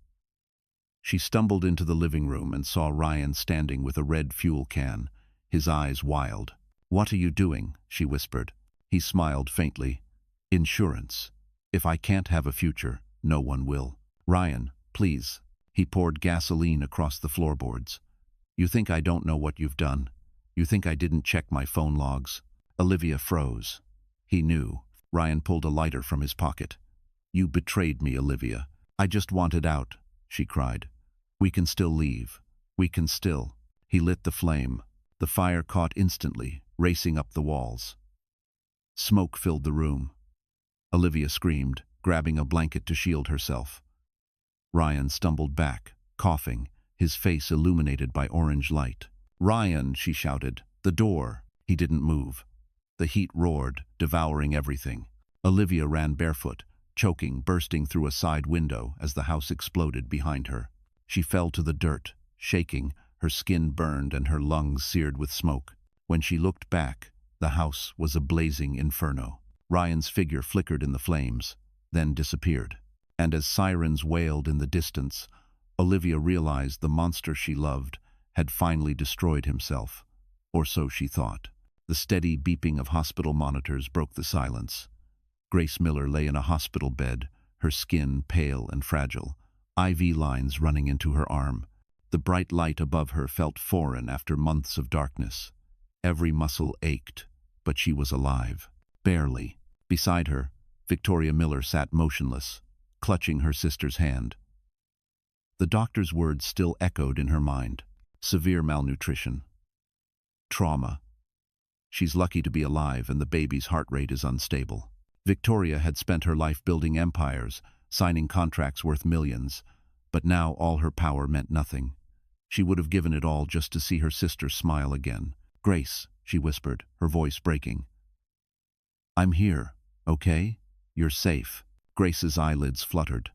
She stumbled into the living room and saw Ryan standing with a red fuel can, his eyes wild. What are you doing? She whispered. He smiled faintly. Insurance. If I can't have a future, no one will. Ryan, please. He poured gasoline across the floorboards. You think I don't know what you've done? You think I didn't check my phone logs? Olivia froze. He knew. Ryan pulled a lighter from his pocket. You betrayed me, Olivia. I just wanted out, she cried. We can still leave. We can still. He lit the flame. The fire caught instantly, racing up the walls. Smoke filled the room. Olivia screamed, grabbing a blanket to shield herself. Ryan stumbled back, coughing, his face illuminated by orange light. Ryan, she shouted. The door. He didn't move. The heat roared, devouring everything. Olivia ran barefoot, choking, bursting through a side window as the house exploded behind her. She fell to the dirt, shaking, her skin burned and her lungs seared with smoke. When she looked back, the house was a blazing inferno. Ryan's figure flickered in the flames, then disappeared. And as sirens wailed in the distance, Olivia realized the monster she loved had finally destroyed himself, or so she thought. The steady beeping of hospital monitors broke the silence. Grace Miller lay in a hospital bed, her skin pale and fragile, IV lines running into her arm. The bright light above her felt foreign after months of darkness. Every muscle ached, but she was alive. Barely. Beside her, Victoria Miller sat motionless, clutching her sister's hand. The doctor's words still echoed in her mind. Severe malnutrition. Trauma. She's lucky to be alive, and the baby's heart rate is unstable. Victoria had spent her life building empires, signing contracts worth millions, but now all her power meant nothing. She would have given it all just to see her sister smile again. "Grace," she whispered, her voice breaking. "I'm here, okay? You're safe." Grace's eyelids fluttered.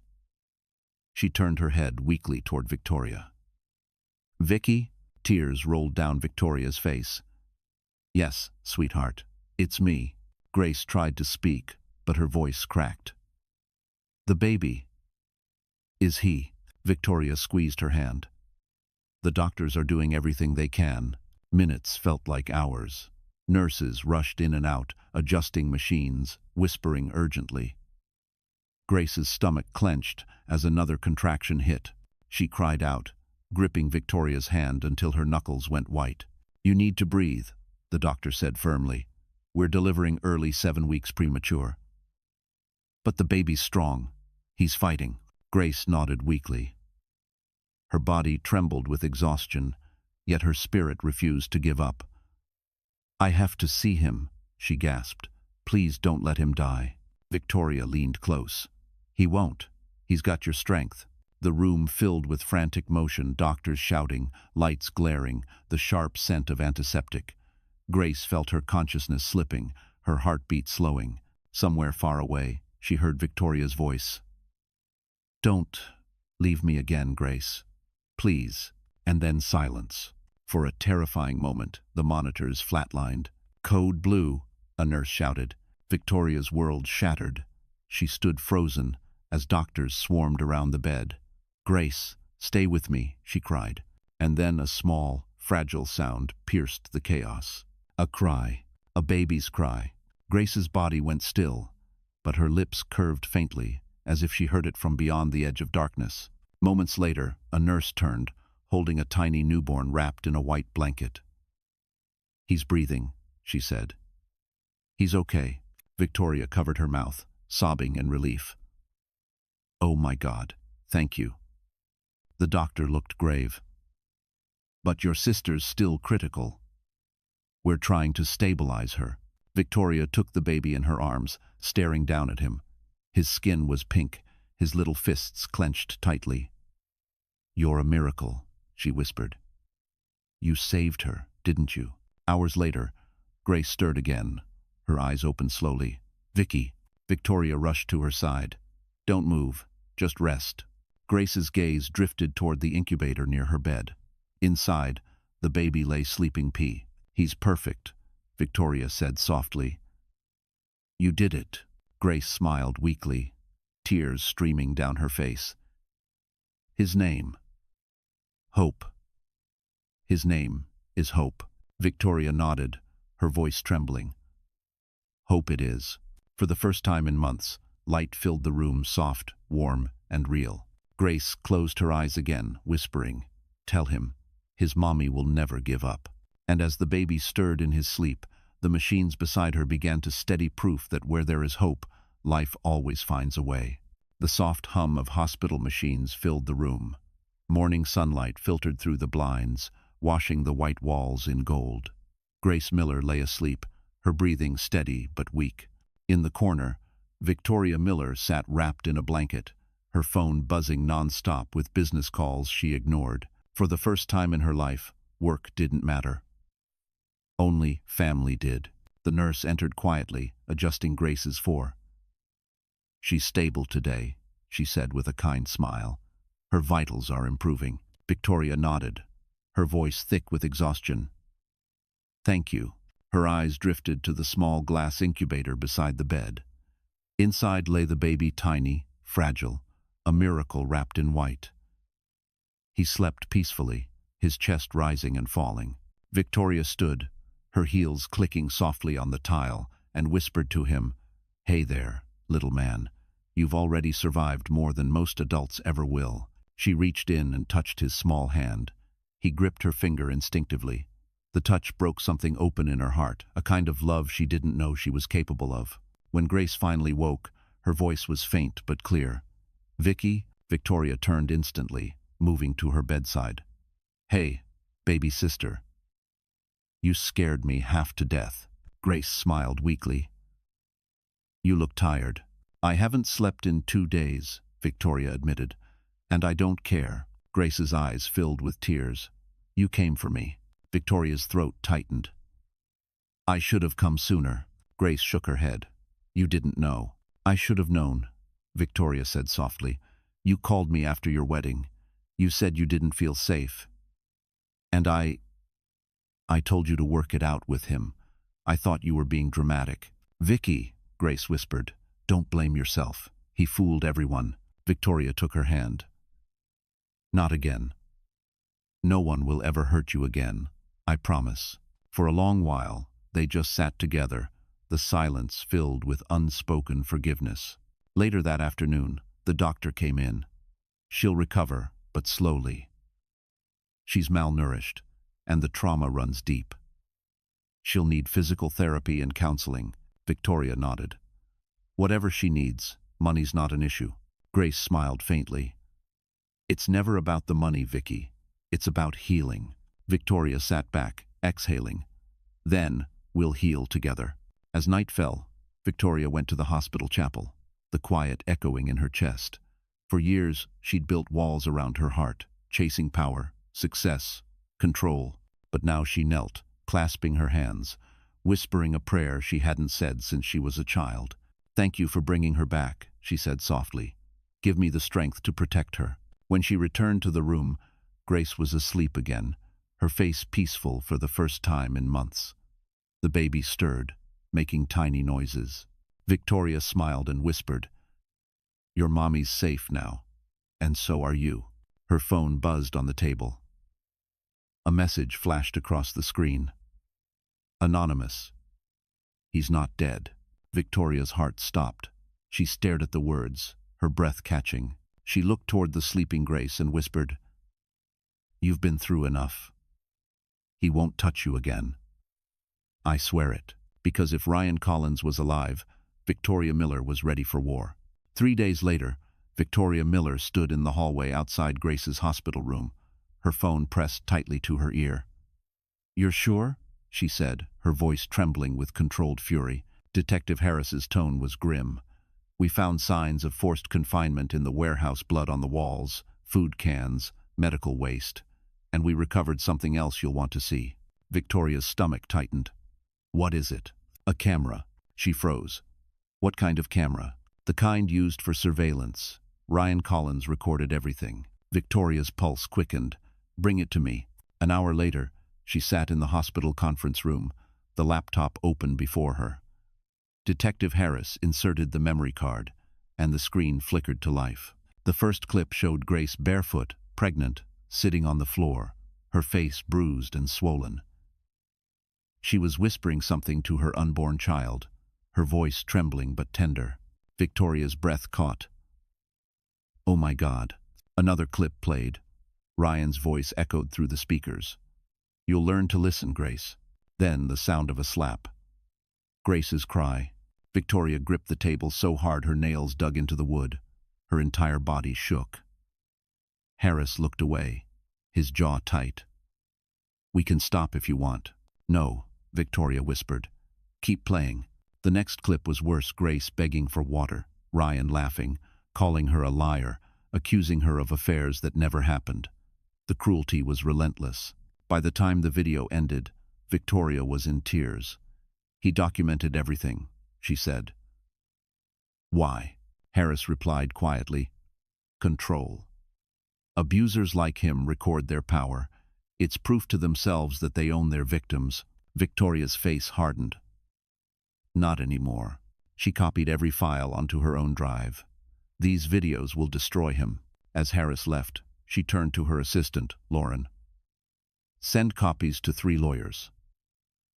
She turned her head weakly toward Victoria. "Vicky?" Tears rolled down Victoria's face. "Yes, sweetheart, it's me." Grace tried to speak, but her voice cracked. "The baby. Is he?" Victoria squeezed her hand. "The doctors are doing everything they can." Minutes felt like hours. Nurses rushed in and out, adjusting machines, whispering urgently. Grace's stomach clenched as another contraction hit. She cried out, gripping Victoria's hand until her knuckles went white. "You need to breathe," the doctor said firmly. "We're delivering early, 7 weeks premature." "But the baby's strong. He's fighting." Grace nodded weakly. Her body trembled with exhaustion, yet her spirit refused to give up. "I have to see him," she gasped. "Please don't let him die." Victoria leaned close. "He won't. He's got your strength." The room filled with frantic motion, doctors shouting, lights glaring, the sharp scent of antiseptic. Grace felt her consciousness slipping, her heartbeat slowing. Somewhere far away, she heard Victoria's voice. "Don't leave me again, Grace. Please." And then silence. For a terrifying moment, the monitors flatlined. "Code blue," a nurse shouted. Victoria's world shattered. She stood frozen as doctors swarmed around the bed. "Grace, stay with me," she cried. And then a small, fragile sound pierced the chaos. A cry, a baby's cry. Grace's body went still, but her lips curved faintly, as if she heard it from beyond the edge of darkness. Moments later, a nurse turned, holding a tiny newborn wrapped in a white blanket. "He's breathing," she said. "He's okay." Victoria covered her mouth, sobbing in relief. "Oh my God, thank you." The doctor looked grave. "But your sister's still critical. We're trying to stabilize her." Victoria took the baby in her arms, staring down at him. His skin was pink, his little fists clenched tightly. "You're a miracle," she whispered. "You saved her, didn't you?" Hours later, Grace stirred again, her eyes opened slowly. "Vicky." Victoria rushed to her side. "Don't move, just rest." Grace's gaze drifted toward the incubator near her bed. Inside, the baby lay sleeping pee. "He's perfect," Victoria said softly. "You did it." Grace smiled weakly, tears streaming down her face. "His name?" "Hope." "His name is Hope." Victoria nodded, her voice trembling. "Hope it is." For the first time in months, light filled the room, soft, warm, and real. Grace closed her eyes again, whispering, "Tell him, his mommy will never give up." And as the baby stirred in his sleep, the machines beside her began to steady proof that where there is hope, life always finds a way. The soft hum of hospital machines filled the room. Morning sunlight filtered through the blinds, washing the white walls in gold. Grace Miller lay asleep, her breathing steady but weak. In the corner, Victoria Miller sat wrapped in a blanket, her phone buzzing non-stop with business calls she ignored. For the first time in her life, work didn't matter. Only family did. The nurse entered quietly, adjusting Grace's fore. "She's stable today," she said with a kind smile. "Her vitals are improving." Victoria nodded, her voice thick with exhaustion. "Thank you." Her eyes drifted to the small glass incubator beside the bed. Inside lay the baby, tiny, fragile, a miracle wrapped in white. He slept peacefully, his chest rising and falling. Victoria stood, her heels clicking softly on the tile, and whispered to him, "Hey there, little man. You've already survived more than most adults ever will." She reached in and touched his small hand. He gripped her finger instinctively. The touch broke something open in her heart, a kind of love she didn't know she was capable of. When Grace finally woke, her voice was faint but clear. "Vicky?" Victoria turned instantly, moving to her bedside. "Hey, baby sister. You scared me half to death." Grace smiled weakly. "You look tired." "I haven't slept in 2 days," Victoria admitted. "And I don't care." Grace's eyes filled with tears. "You came for me." Victoria's throat tightened. "I should have come sooner." Grace shook her head. "You didn't know." "I should have known," Victoria said softly. "You called me after your wedding. You said you didn't feel safe. And I told you to work it out with him. I thought you were being dramatic." "Vicky," Grace whispered, "don't blame yourself. He fooled everyone." Victoria took her hand. "Not again. No one will ever hurt you again. I promise." For a long while, they just sat together, the silence filled with unspoken forgiveness. Later that afternoon, the doctor came in. "She'll recover, but slowly. She's malnourished, and the trauma runs deep. She'll need physical therapy and counseling." Victoria nodded. "Whatever she needs, money's not an issue." Grace smiled faintly. "It's never about the money, Vicky. It's about healing." Victoria sat back, exhaling. "Then we'll heal together." As night fell, Victoria went to the hospital chapel, the quiet echoing in her chest. For years, she'd built walls around her heart, chasing power, success, control. But now she knelt, clasping her hands, whispering a prayer she hadn't said since she was a child. "Thank you for bringing her back," she said softly. "Give me the strength to protect her." When she returned to the room, Grace was asleep again, her face peaceful for the first time in months. The baby stirred, making tiny noises. Victoria smiled and whispered, "Your mommy's safe now, and so are you." Her phone buzzed on the table. A message flashed across the screen. "Anonymous. He's not dead." Victoria's heart stopped. She stared at the words, her breath catching. She looked toward the sleeping Grace and whispered, "You've been through enough. He won't touch you again. I swear it." Because if Ryan Collins was alive, Victoria Miller was ready for war. 3 days later, Victoria Miller stood in the hallway outside Grace's hospital room, her phone pressed tightly to her ear. "You're sure?" she said, her voice trembling with controlled fury. Detective Harris's tone was grim. "We found signs of forced confinement in the warehouse, blood on the walls, food cans, medical waste, and we recovered something else you'll want to see." Victoria's stomach tightened. "What is it?" "A camera." She froze. "What kind of camera?" "The kind used for surveillance. Ryan Collins recorded everything." Victoria's pulse quickened. "Bring it to me." An hour later, she sat in the hospital conference room, the laptop open before her. Detective Harris inserted the memory card, and the screen flickered to life. The first clip showed Grace barefoot, pregnant, sitting on the floor, her face bruised and swollen. She was whispering something to her unborn child, her voice trembling but tender. Victoria's breath caught. "Oh my God." Another clip played. Ryan's voice echoed through the speakers. "You'll learn to listen, Grace." Then the sound of a slap. Grace's cry. Victoria gripped the table so hard her nails dug into the wood. Her entire body shook. Harris looked away, his jaw tight. "We can stop if you want." "No," Victoria whispered. "Keep playing." The next clip was worse, Grace begging for water, Ryan laughing, calling her a liar, accusing her of affairs that never happened. The cruelty was relentless. By the time the video ended, Victoria was in tears. "He documented everything," she said. "Why?" Harris replied quietly. "Control. Abusers like him record their power. It's proof to themselves that they own their victims." Victoria's face hardened. "Not anymore." She copied every file onto her own drive. "These videos will destroy him." As Harris left, She turned to her assistant, Lauren. Send copies to 3 lawyers.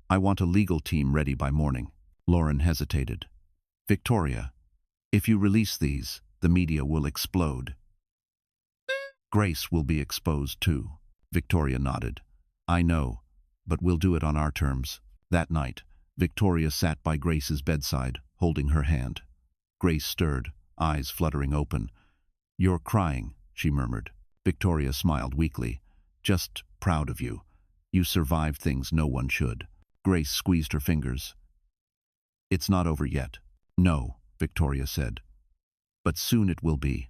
I want a legal team ready by morning. Lauren hesitated. Victoria, if you release these, the media will explode. Grace will be exposed too. Victoria nodded. I know, but we'll do it on our terms. That night, Victoria sat by Grace's bedside, holding her hand. Grace stirred, eyes fluttering open. You're crying, she murmured. Victoria smiled weakly. Just proud of you. You survived things no one should. Grace squeezed her fingers. It's not over yet. No, Victoria said. But soon it will be.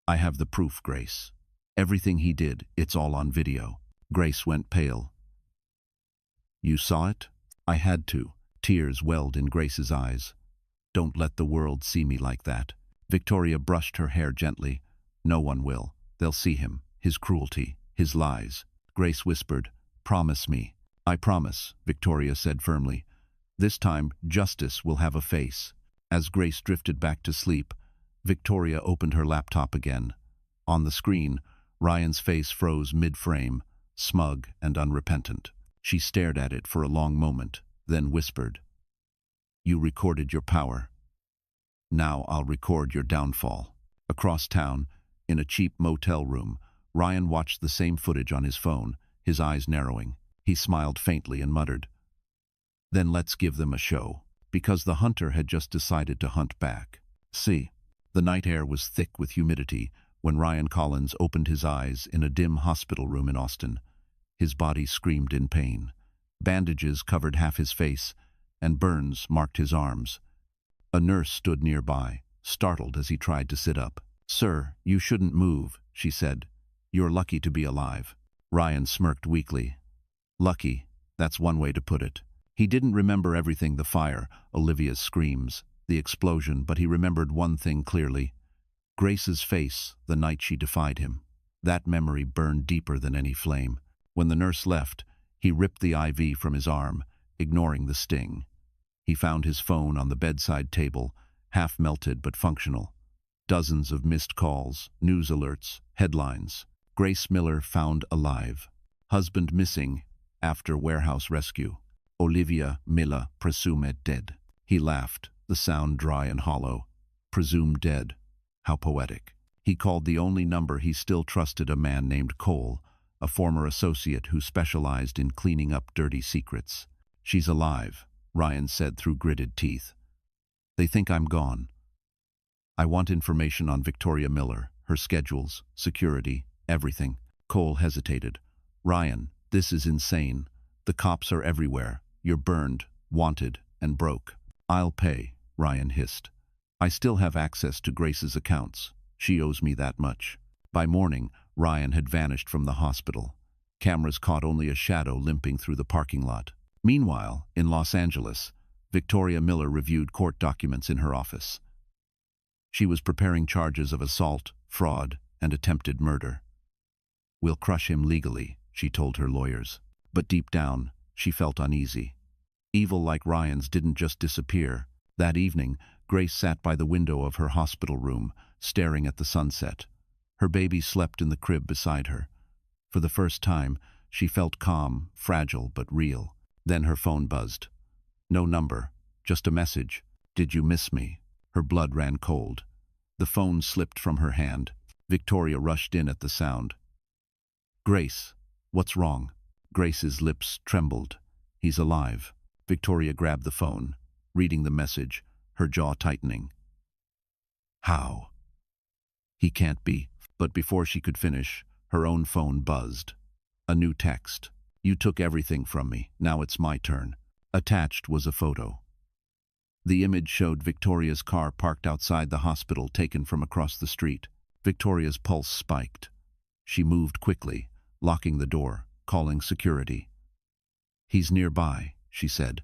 I have the proof, Grace. Everything he did, it's all on video. Grace went pale. You saw it? I had to. Tears welled in Grace's eyes. Don't let the world see me like that. Victoria brushed her hair gently. No one will. They'll see him, his cruelty, his lies. Grace whispered, Promise me. I promise, Victoria said firmly. This time, justice will have a face. As Grace drifted back to sleep, Victoria opened her laptop again. On the screen, Ryan's face froze mid-frame, smug and unrepentant. She stared at it for a long moment, then whispered, You recorded your power. Now I'll record your downfall. Across town, in a cheap motel room, Ryan watched the same footage on his phone, his eyes narrowing. He smiled faintly and muttered, Then let's give them a show, because the hunter had just decided to hunt back. See, the night air was thick with humidity when Ryan Collins opened his eyes in a dim hospital room in Austin. His body screamed in pain. Bandages covered half his face, and burns marked his arms. A nurse stood nearby, startled as he tried to sit up. Sir, you shouldn't move, she said. You're lucky to be alive. Ryan smirked weakly. Lucky, that's one way to put it. He didn't remember everything, the fire, Olivia's screams, the explosion, but he remembered one thing clearly. Grace's face, the night she defied him. That memory burned deeper than any flame. When the nurse left, he ripped the IV from his arm, ignoring the sting. He found his phone on the bedside table, half melted but functional. Dozens of missed calls, news alerts, headlines. Grace Miller found alive. Husband missing after warehouse rescue. Olivia Miller presumed dead. He laughed, the sound dry and hollow. Presumed dead. How poetic. He called the only number he still trusted, a man named Cole, a former associate who specialized in cleaning up dirty secrets. She's alive, Ryan said through gritted teeth. They think I'm gone. I want information on Victoria Miller, her schedules, security, everything. Cole hesitated. Ryan, this is insane. The cops are everywhere. You're burned, wanted, and broke. I'll pay, Ryan hissed. I still have access to Grace's accounts. She owes me that much. By morning, Ryan had vanished from the hospital. Cameras caught only a shadow limping through the parking lot. Meanwhile, in Los Angeles, Victoria Miller reviewed court documents in her office. She was preparing charges of assault, fraud, and attempted murder. We'll crush him legally, she told her lawyers. But deep down, she felt uneasy. Evil like Ryan's didn't just disappear. That evening, Grace sat by the window of her hospital room, staring at the sunset. Her baby slept in the crib beside her. For the first time, she felt calm, fragile but real. Then her phone buzzed. No number, just a message. Did you miss me? Her blood ran cold. The phone slipped from her hand. Victoria rushed in at the sound. Grace, what's wrong? Grace's lips trembled. He's alive. Victoria grabbed the phone, reading the message, her jaw tightening. How? He can't be. But before she could finish, her own phone buzzed. A new text. You took everything from me. Now it's my turn. Attached was a photo. The image showed Victoria's car parked outside the hospital, taken from across the street. Victoria's pulse spiked. She moved quickly, locking the door, calling security. He's nearby, she said.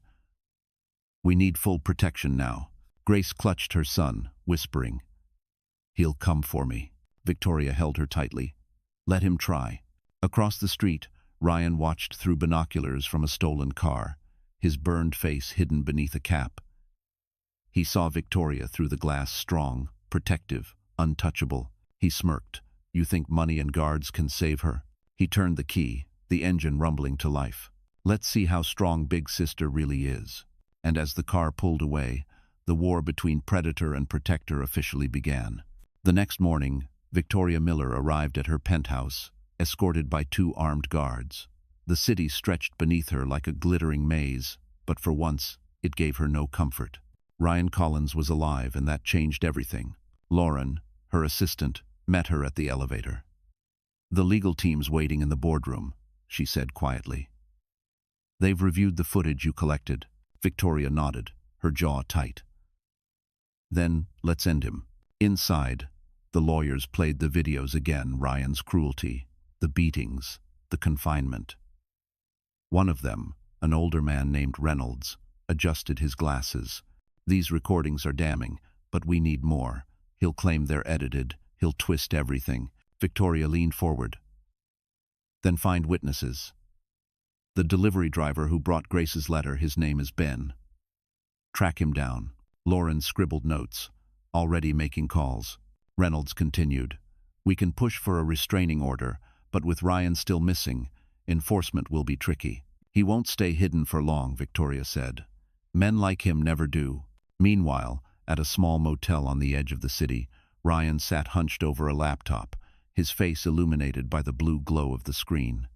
We need full protection now. Grace clutched her son, whispering. He'll come for me. Victoria held her tightly. Let him try. Across the street, Ryan watched through binoculars from a stolen car, his burned face hidden beneath a cap. He saw Victoria through the glass, strong, protective, untouchable. He smirked. You think money and guards can save her? He turned the key, the engine rumbling to life. Let's see how strong Big Sister really is. And as the car pulled away, the war between predator and protector officially began. The next morning, Victoria Miller arrived at her penthouse, escorted by 2 armed guards. The city stretched beneath her like a glittering maze, but for once, it gave her no comfort. Ryan Collins was alive, and that changed everything. Lauren, her assistant, met her at the elevator. "The legal team's waiting in the boardroom," she said quietly. "They've reviewed the footage you collected." Victoria nodded, her jaw tight. "Then, let's end him." Inside, the lawyers played the videos again, Ryan's cruelty, the beatings, the confinement. One of them, an older man named Reynolds, adjusted his glasses. "These recordings are damning, but we need more. He'll claim they're edited. He'll twist everything." Victoria leaned forward. "Then find witnesses. The delivery driver who brought Grace's letter, his name is Ben. Track him down." Lauren scribbled notes, already making calls. Reynolds continued. "We can push for a restraining order, but with Ryan still missing, enforcement will be tricky." "He won't stay hidden for long," Victoria said. "Men like him never do." Meanwhile, at a small motel on the edge of the city, Ryan sat hunched over a laptop, his face illuminated by the blue glow of the screen.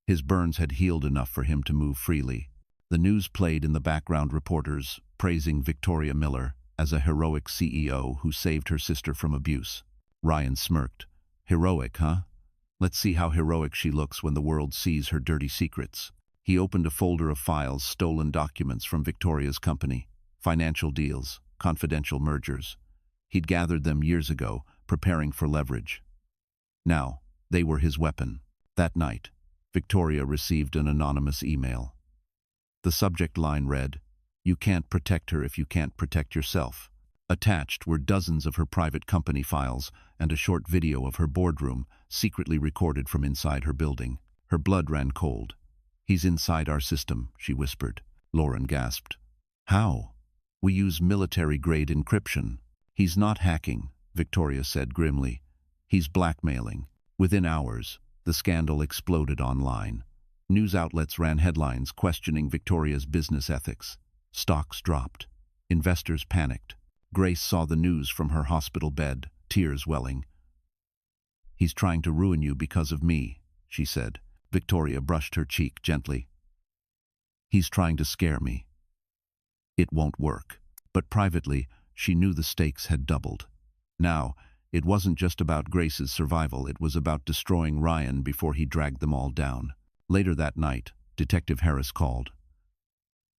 His burns had healed enough for him to move freely. The news played in the background, reporters praising Victoria Miller as a heroic CEO who saved her sister from abuse. Ryan smirked. "Heroic, huh? Let's see how heroic she looks when the world sees her dirty secrets." He opened a folder of files, stolen documents from Victoria's company, financial deals, confidential mergers. He'd gathered them years ago, preparing for leverage. Now, they were his weapon. That night, Victoria received an anonymous email. The subject line read, "You can't protect her if you can't protect yourself." Attached were dozens of her private company files and a short video of her boardroom, secretly recorded from inside her building. Her blood ran cold. "He's inside our system," she whispered. Lauren gasped. "How?" "We use military-grade encryption." "He's not hacking," Victoria said grimly. "He's blackmailing." Within hours, the scandal exploded online. News outlets ran headlines questioning Victoria's business ethics. Stocks dropped. Investors panicked. Grace saw the news from her hospital bed, tears welling. "He's trying to ruin you because of me," she said. Victoria brushed her cheek gently. "He's trying to scare me." It won't work. But privately, she knew the stakes had doubled. Now, it wasn't just about Grace's survival, it was about destroying Ryan before he dragged them all down. Later that night, Detective Harris called.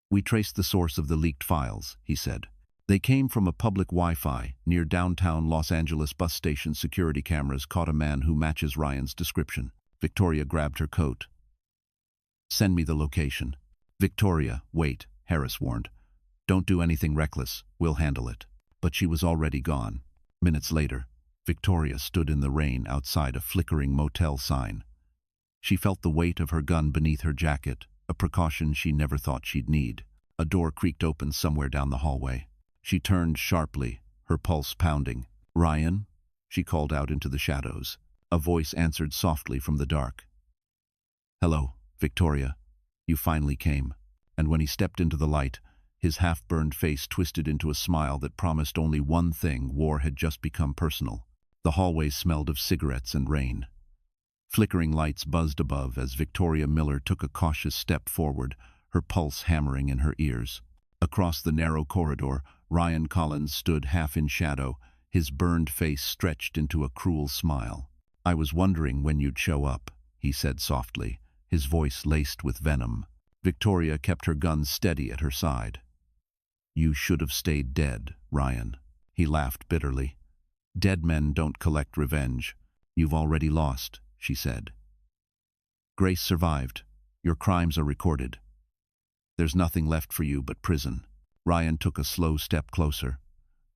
"We traced the source of the leaked files," he said. "They came from a public Wi-Fi near downtown Los Angeles bus station. Security cameras caught a man who matches Ryan's description." Victoria grabbed her coat. "Send me the location." "Victoria, wait," Harris warned. "Don't do anything reckless. We'll handle it." But she was already gone. Minutes later, Victoria stood in the rain outside a flickering motel sign. She felt the weight of her gun beneath her jacket, a precaution she never thought she'd need. A door creaked open somewhere down the hallway. She turned sharply, her pulse pounding. "Ryan?" she called out into the shadows. A voice answered softly from the dark. "Hello, Victoria. You finally came." And when he stepped into the light, his half-burned face twisted into a smile that promised only one thing: war had just become personal. The hallway smelled of cigarettes and rain. Flickering lights buzzed above as Victoria Miller took a cautious step forward, her pulse hammering in her ears. Across the narrow corridor, Ryan Collins stood half in shadow, his burned face stretched into a cruel smile. "I was wondering when you'd show up," he said softly, his voice laced with venom. Victoria kept her gun steady at her side. "You should have stayed dead, Ryan." He laughed bitterly. "Dead men don't collect revenge. You've already lost," she said. "Grace survived. Your crimes are recorded. There's nothing left for you but prison." Ryan took a slow step closer.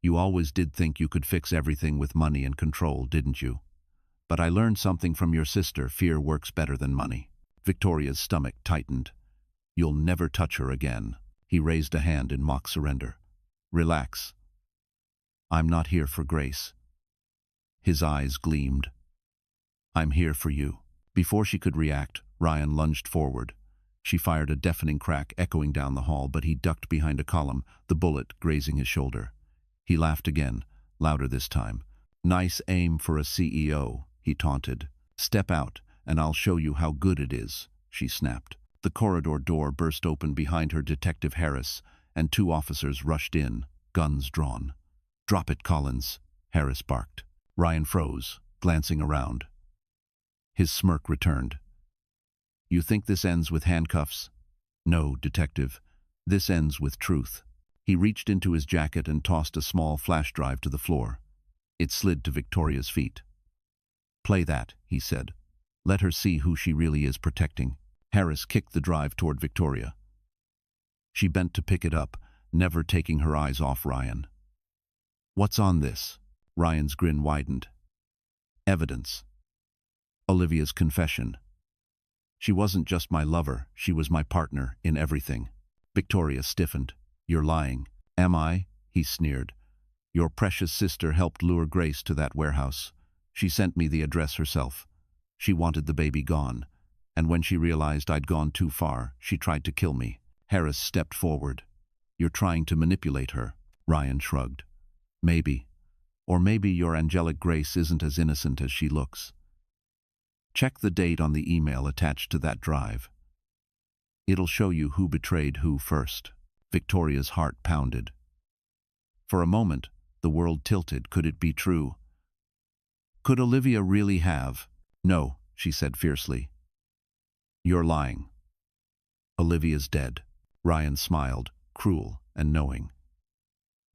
"You always did think you could fix everything with money and control, didn't you? But I learned something from your sister. Fear works better than money." Victoria's stomach tightened. "You'll never touch her again." He raised a hand in mock surrender. "Relax. I'm not here for Grace." His eyes gleamed. I'm here for you." Before she could react, Ryan lunged forward. She fired a deafening crack echoing down the hall, but he ducked behind a column, the bullet grazing his shoulder. He laughed again, louder this time. "Nice aim for a CEO," he taunted. "Step out, and I'll show you how good it is," she snapped. The corridor door burst open behind her. Detective Harris and 2 officers rushed in, guns drawn. "Drop it, Collins," Harris barked. Ryan froze, glancing around. His smirk returned. "You think this ends with handcuffs?" "No, detective. This ends with truth." He reached into his jacket and tossed a small flash drive to the floor. It slid to Victoria's feet. "Play that," he said. "Let her see who she really is protecting." Harris kicked the drive toward Victoria. She bent to pick it up, never taking her eyes off Ryan. "What's on this?" Ryan's grin widened. "Evidence. Olivia's confession. She wasn't just my lover, she was my partner in everything." Victoria stiffened. "You're lying." "Am I?" he sneered. "Your precious sister helped lure Grace to that warehouse. She sent me the address herself. She wanted the baby gone, and when she realized I'd gone too far, she tried to kill me." Harris stepped forward. "You're trying to manipulate her." Ryan shrugged. "Maybe. Or maybe your angelic Grace isn't as innocent as she looks. Check the date on the email attached to that drive. It'll show you who betrayed who first." Victoria's heart pounded. For a moment, the world tilted. Could it be true? Could Olivia really have? "No," she said fiercely. "You're lying. Olivia's dead." Ryan smiled, cruel and knowing.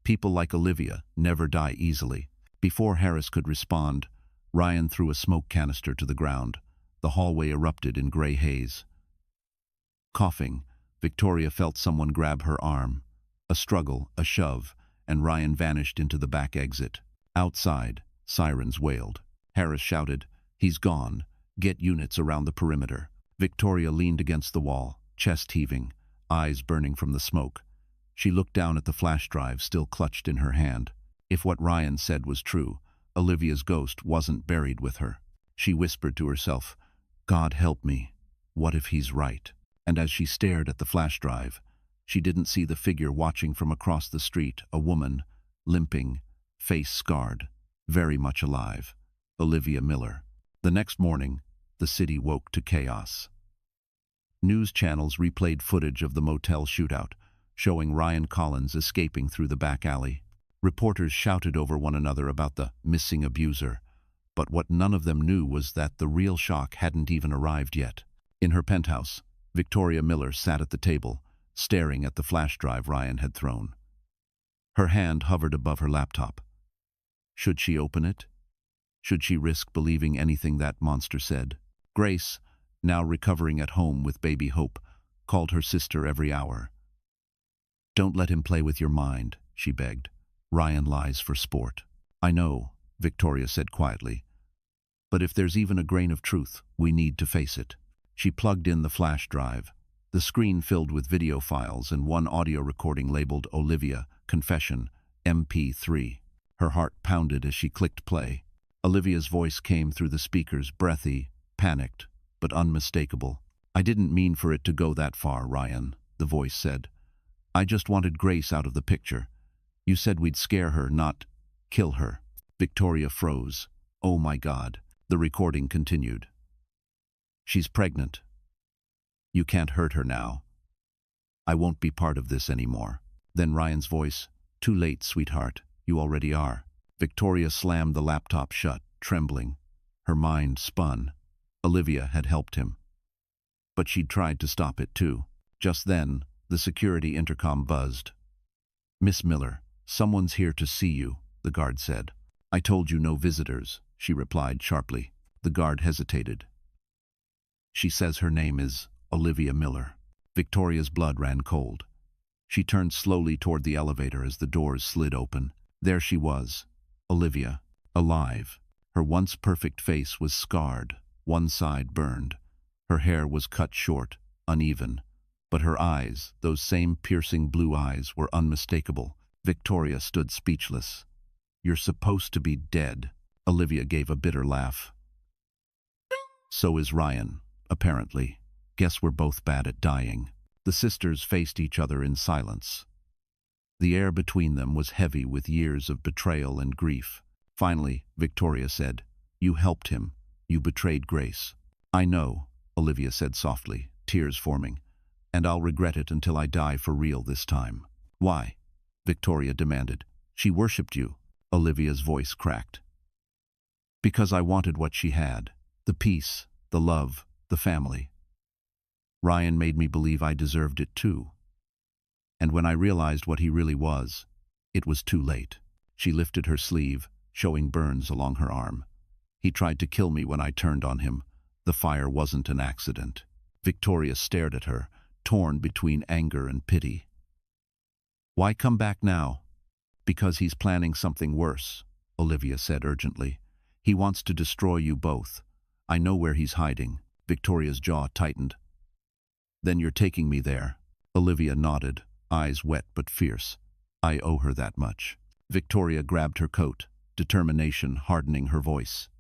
People like Olivia never die easily. Before Harris could respond, Ryan threw a smoke canister to the ground. The hallway erupted in gray haze. Coughing, Victoria felt someone grab her arm. A struggle, a shove, and Ryan vanished into the back exit. Outside, sirens wailed. Harris shouted, "He's gone. Get units around the perimeter." Victoria leaned against the wall, chest heaving, eyes burning from the smoke. She looked down at the flash drive still clutched in her hand. If what Ryan said was true, Olivia's ghost wasn't buried with her. She whispered to herself, "God help me. What if he's right?" And as she stared at the flash drive, she didn't see the figure watching from across the street, a woman, limping, face scarred, very much alive. Olivia Miller. The next morning, the city woke to chaos. News channels replayed footage of the motel shootout, showing Ryan Collins escaping through the back alley. Reporters shouted over one another about the missing abuser, but what none of them knew was that the real shock hadn't even arrived yet. In her penthouse, Victoria Miller sat at the table, staring at the flash drive Ryan had thrown. Her hand hovered above her laptop. Should she open it? Should she risk believing anything that monster said? Grace, now recovering at home with baby Hope, called her sister every hour. "Don't let him play with your mind," she begged. "Ryan lies for sport." "I know," Victoria said quietly. "But if there's even a grain of truth, we need to face it." She plugged in the flash drive. The screen filled with video files and one audio recording labeled Olivia, Confession, MP3. Her heart pounded as she clicked play. Olivia's voice came through the speakers, breathy, panicked, but unmistakable. "I didn't mean for it to go that far, Ryan," the voice said. "I just wanted Grace out of the picture. You said we'd scare her, not kill her." Victoria froze. "Oh my God." The recording continued. "She's pregnant. You can't hurt her now. I won't be part of this anymore." Then Ryan's voice, "Too late, sweetheart. You already are." Victoria slammed the laptop shut, trembling. Her mind spun. Olivia had helped him. But she'd tried to stop it too. Just then, the security intercom buzzed. "Miss Miller, someone's here to see you," the guard said. "I told you no visitors," she replied sharply. The guard hesitated. "She says her name is Olivia Miller." Victoria's blood ran cold. She turned slowly toward the elevator as the doors slid open. There she was, Olivia, alive. Her once perfect face was scarred, one side burned. Her hair was cut short, uneven. But her eyes, those same piercing blue eyes, were unmistakable. Victoria stood speechless. "You're supposed to be dead." Olivia gave a bitter laugh. So is Ryan, apparently. Guess we're both bad at dying. The sisters faced each other in silence. The air between them was heavy with years of betrayal and grief. Finally, Victoria said, "You helped him. You betrayed Grace." "I know," Olivia said softly, tears forming. "And I'll regret it until I die for real this time." "Why?" Victoria demanded. "She worshipped you." Olivia's voice cracked. "Because I wanted what she had. The peace, the love, the family. Ryan made me believe I deserved it too. And when I realized what he really was, it was too late." She lifted her sleeve, showing burns along her arm. "He tried to kill me when I turned on him. The fire wasn't an accident." Victoria stared at her, torn between anger and pity. "Why come back now?" "Because he's planning something worse," Olivia said urgently. "He wants to destroy you both. I know where he's hiding." Victoria's jaw tightened. "Then you're taking me there." Olivia nodded, eyes wet but fierce. "I owe her that much." Victoria grabbed her coat, determination hardening her voice.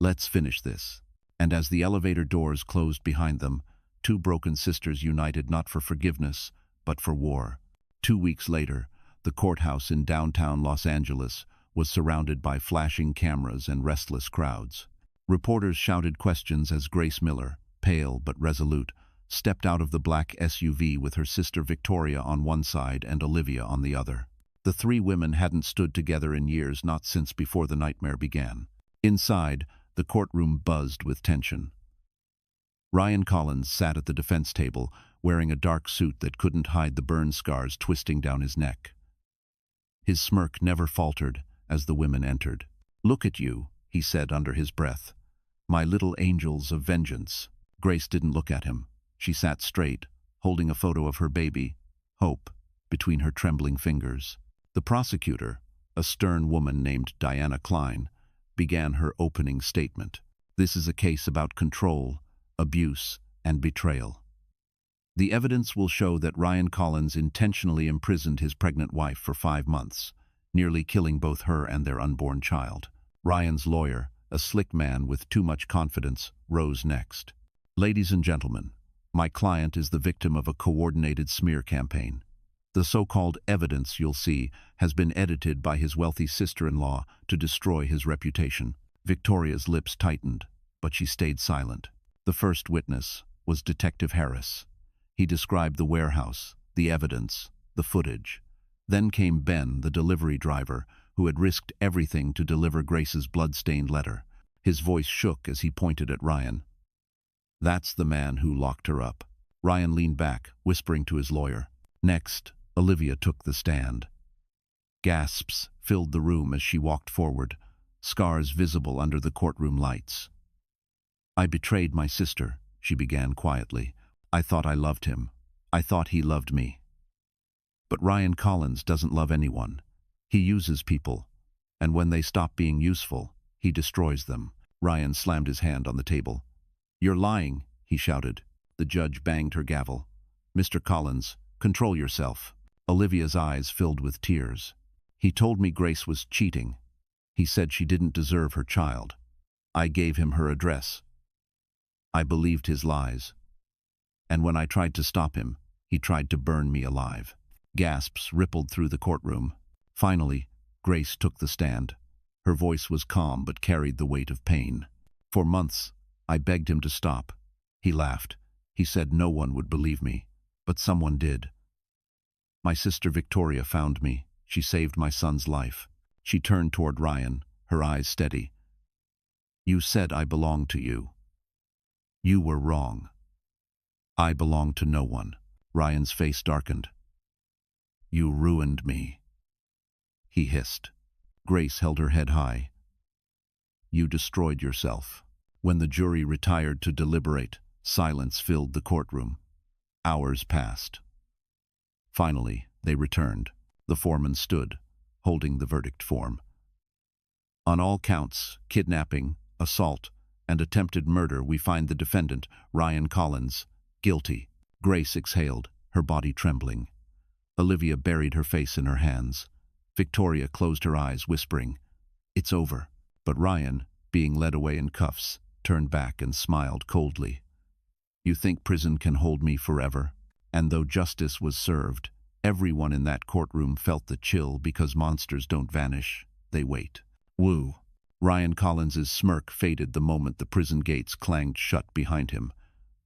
"Let's finish this." And as the elevator doors closed behind them, two broken sisters united not for forgiveness, but for war. 2 weeks later, the courthouse in downtown Los Angeles was surrounded by flashing cameras and restless crowds. Reporters shouted questions as Grace Miller, pale but resolute, stepped out of the black SUV with her sister Victoria on one side and Olivia on the other. The three women hadn't stood together in years, not since before the nightmare began. Inside, the courtroom buzzed with tension. Ryan Collins sat at the defense table, wearing a dark suit that couldn't hide the burn scars twisting down his neck. His smirk never faltered as the women entered. "Look at you," he said under his breath. "My little angels of vengeance." Grace didn't look at him. She sat straight, holding a photo of her baby, Hope, between her trembling fingers. The prosecutor, a stern woman named Diana Klein, began her opening statement. "This is a case about control, abuse, and betrayal. The evidence will show that Ryan Collins intentionally imprisoned his pregnant wife for 5 months, nearly killing both her and their unborn child." Ryan's lawyer, a slick man with too much confidence, rose next. "Ladies and gentlemen, my client is the victim of a coordinated smear campaign. The so-called evidence you'll see has been edited by his wealthy sister-in-law to destroy his reputation." Victoria's lips tightened, but she stayed silent. The first witness was Detective Harris. He described the warehouse, the evidence, the footage. Then came Ben, the delivery driver, who had risked everything to deliver Grace's blood-stained letter. His voice shook as he pointed at Ryan. "That's the man who locked her up." Ryan leaned back, whispering to his lawyer. Next, Olivia took the stand. Gasps filled the room as she walked forward, scars visible under the courtroom lights. "I betrayed my sister," she began quietly. "I thought I loved him. I thought he loved me. But Ryan Collins doesn't love anyone. He uses people, and when they stop being useful, he destroys them." Ryan slammed his hand on the table. "You're lying," he shouted. The judge banged her gavel. "Mr. Collins, control yourself." Olivia's eyes filled with tears. "He told me Grace was cheating. He said she didn't deserve her child. I gave him her address. I believed his lies. And when I tried to stop him, he tried to burn me alive." Gasps rippled through the courtroom. Finally, Grace took the stand. Her voice was calm but carried the weight of pain. "For months, I begged him to stop. He laughed. He said no one would believe me, but someone did. My sister Victoria found me. She saved my son's life." She turned toward Ryan, her eyes steady. "You said I belonged to you. You were wrong. I belong to no one." Ryan's face darkened. "You ruined me," he hissed. Grace held her head high. "You destroyed yourself." When the jury retired to deliberate, silence filled the courtroom. Hours passed. Finally, they returned. The foreman stood, holding the verdict form. "On all counts, kidnapping, assault, and attempted murder, we find the defendant, Ryan Collins, guilty." Grace exhaled, her body trembling. Olivia buried her face in her hands. Victoria closed her eyes, whispering, "It's over." But Ryan, being led away in cuffs, turned back and smiled coldly. You think prison can hold me forever? And though justice was served, everyone in that courtroom felt the chill because monsters don't vanish, they wait. Woo! Ryan Collins's smirk faded the moment the prison gates clanged shut behind him.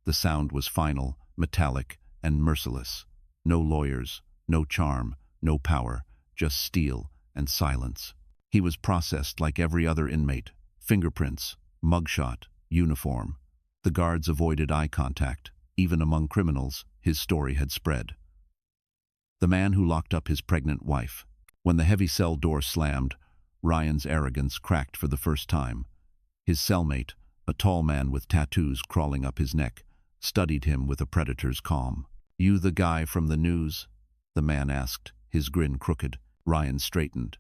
The sound was final, metallic, and merciless. No lawyers, no charm, no power, just steel and silence. He was processed like every other inmate. Fingerprints, mugshot, uniform. The guards avoided eye contact. Even among criminals, his story had spread. The man who locked up his pregnant wife. When the heavy cell door slammed, Ryan's arrogance cracked for the first time. His cellmate, a tall man with tattoos crawling up his neck, studied him with a predator's calm. "You the guy from the news?" the man asked, his grin crooked. Ryan straightened.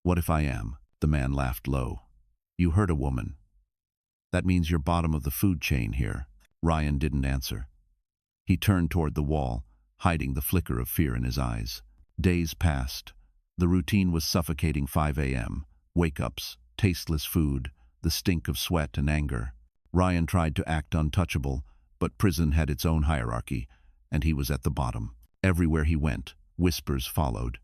"What if I am?" The man laughed low. "You hurt a woman. That means you're bottom of the food chain here." Ryan didn't answer. He turned toward the wall, hiding the flicker of fear in his eyes. Days passed. The routine was suffocating. 5 a.m. Wake-ups, tasteless food, the stink of sweat and anger. Ryan tried to act untouchable, but prison had its own hierarchy, and he was at the bottom. Everywhere he went, whispers followed.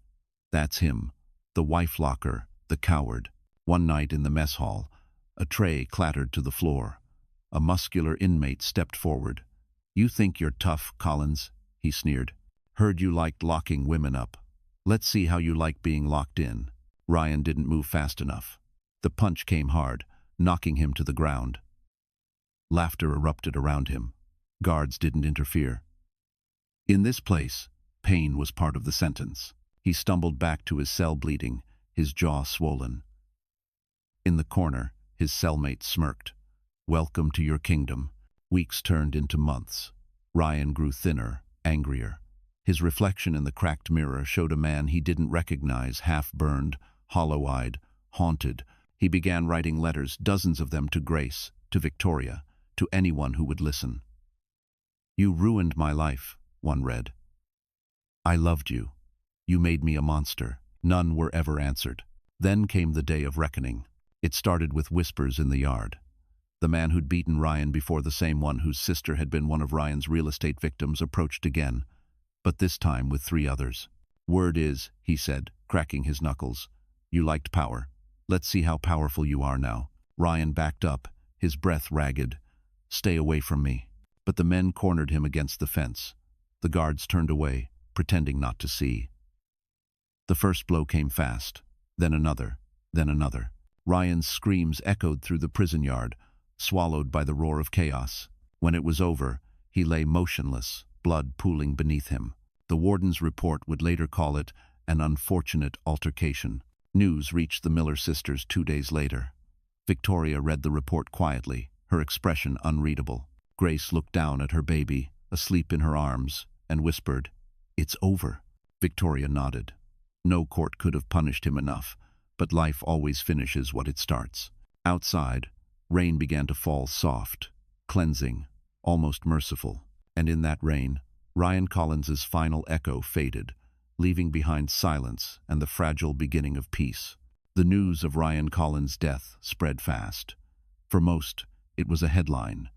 That's him, the wife locker, the coward. One night in the mess hall, a tray clattered to the floor. A muscular inmate stepped forward. "You think you're tough, Collins?" he sneered. "Heard you liked locking women up. Let's see how you like being locked in." Ryan didn't move fast enough. The punch came hard, knocking him to the ground. Laughter erupted around him. Guards didn't interfere. In this place, pain was part of the sentence. He stumbled back to his cell bleeding, his jaw swollen. In the corner, his cellmate smirked. "Welcome to your kingdom." Weeks turned into months. Ryan grew thinner, angrier. His reflection in the cracked mirror showed a man he didn't recognize, half-burned, hollow-eyed, haunted. He began writing letters, dozens of them, to Grace, to Victoria, to anyone who would listen. "You ruined my life," one read. "I loved you. You made me a monster." None were ever answered. Then came the day of reckoning. It started with whispers in the yard. The man who'd beaten Ryan before, the same one whose sister had been one of Ryan's real estate victims, approached again, but this time with 3 others. "Word is," he said, cracking his knuckles, "you liked power. Let's see how powerful you are now." Ryan backed up, his breath ragged. "Stay away from me." But the men cornered him against the fence. The guards turned away, pretending not to see. The first blow came fast, then another, then another. Ryan's screams echoed through the prison yard, swallowed by the roar of chaos. When it was over, he lay motionless, blood pooling beneath him. The warden's report would later call it an unfortunate altercation. News reached the Miller sisters 2 days later. Victoria read the report quietly, her expression unreadable. Grace looked down at her baby, asleep in her arms, and whispered, "It's over." Victoria nodded. No court could have punished him enough, but life always finishes what it starts. Outside, rain began to fall, soft, cleansing, almost merciful. And in that rain, Ryan Collins's final echo faded, leaving behind silence and the fragile beginning of peace. The news of Ryan Collins' death spread fast. For most, it was a headline.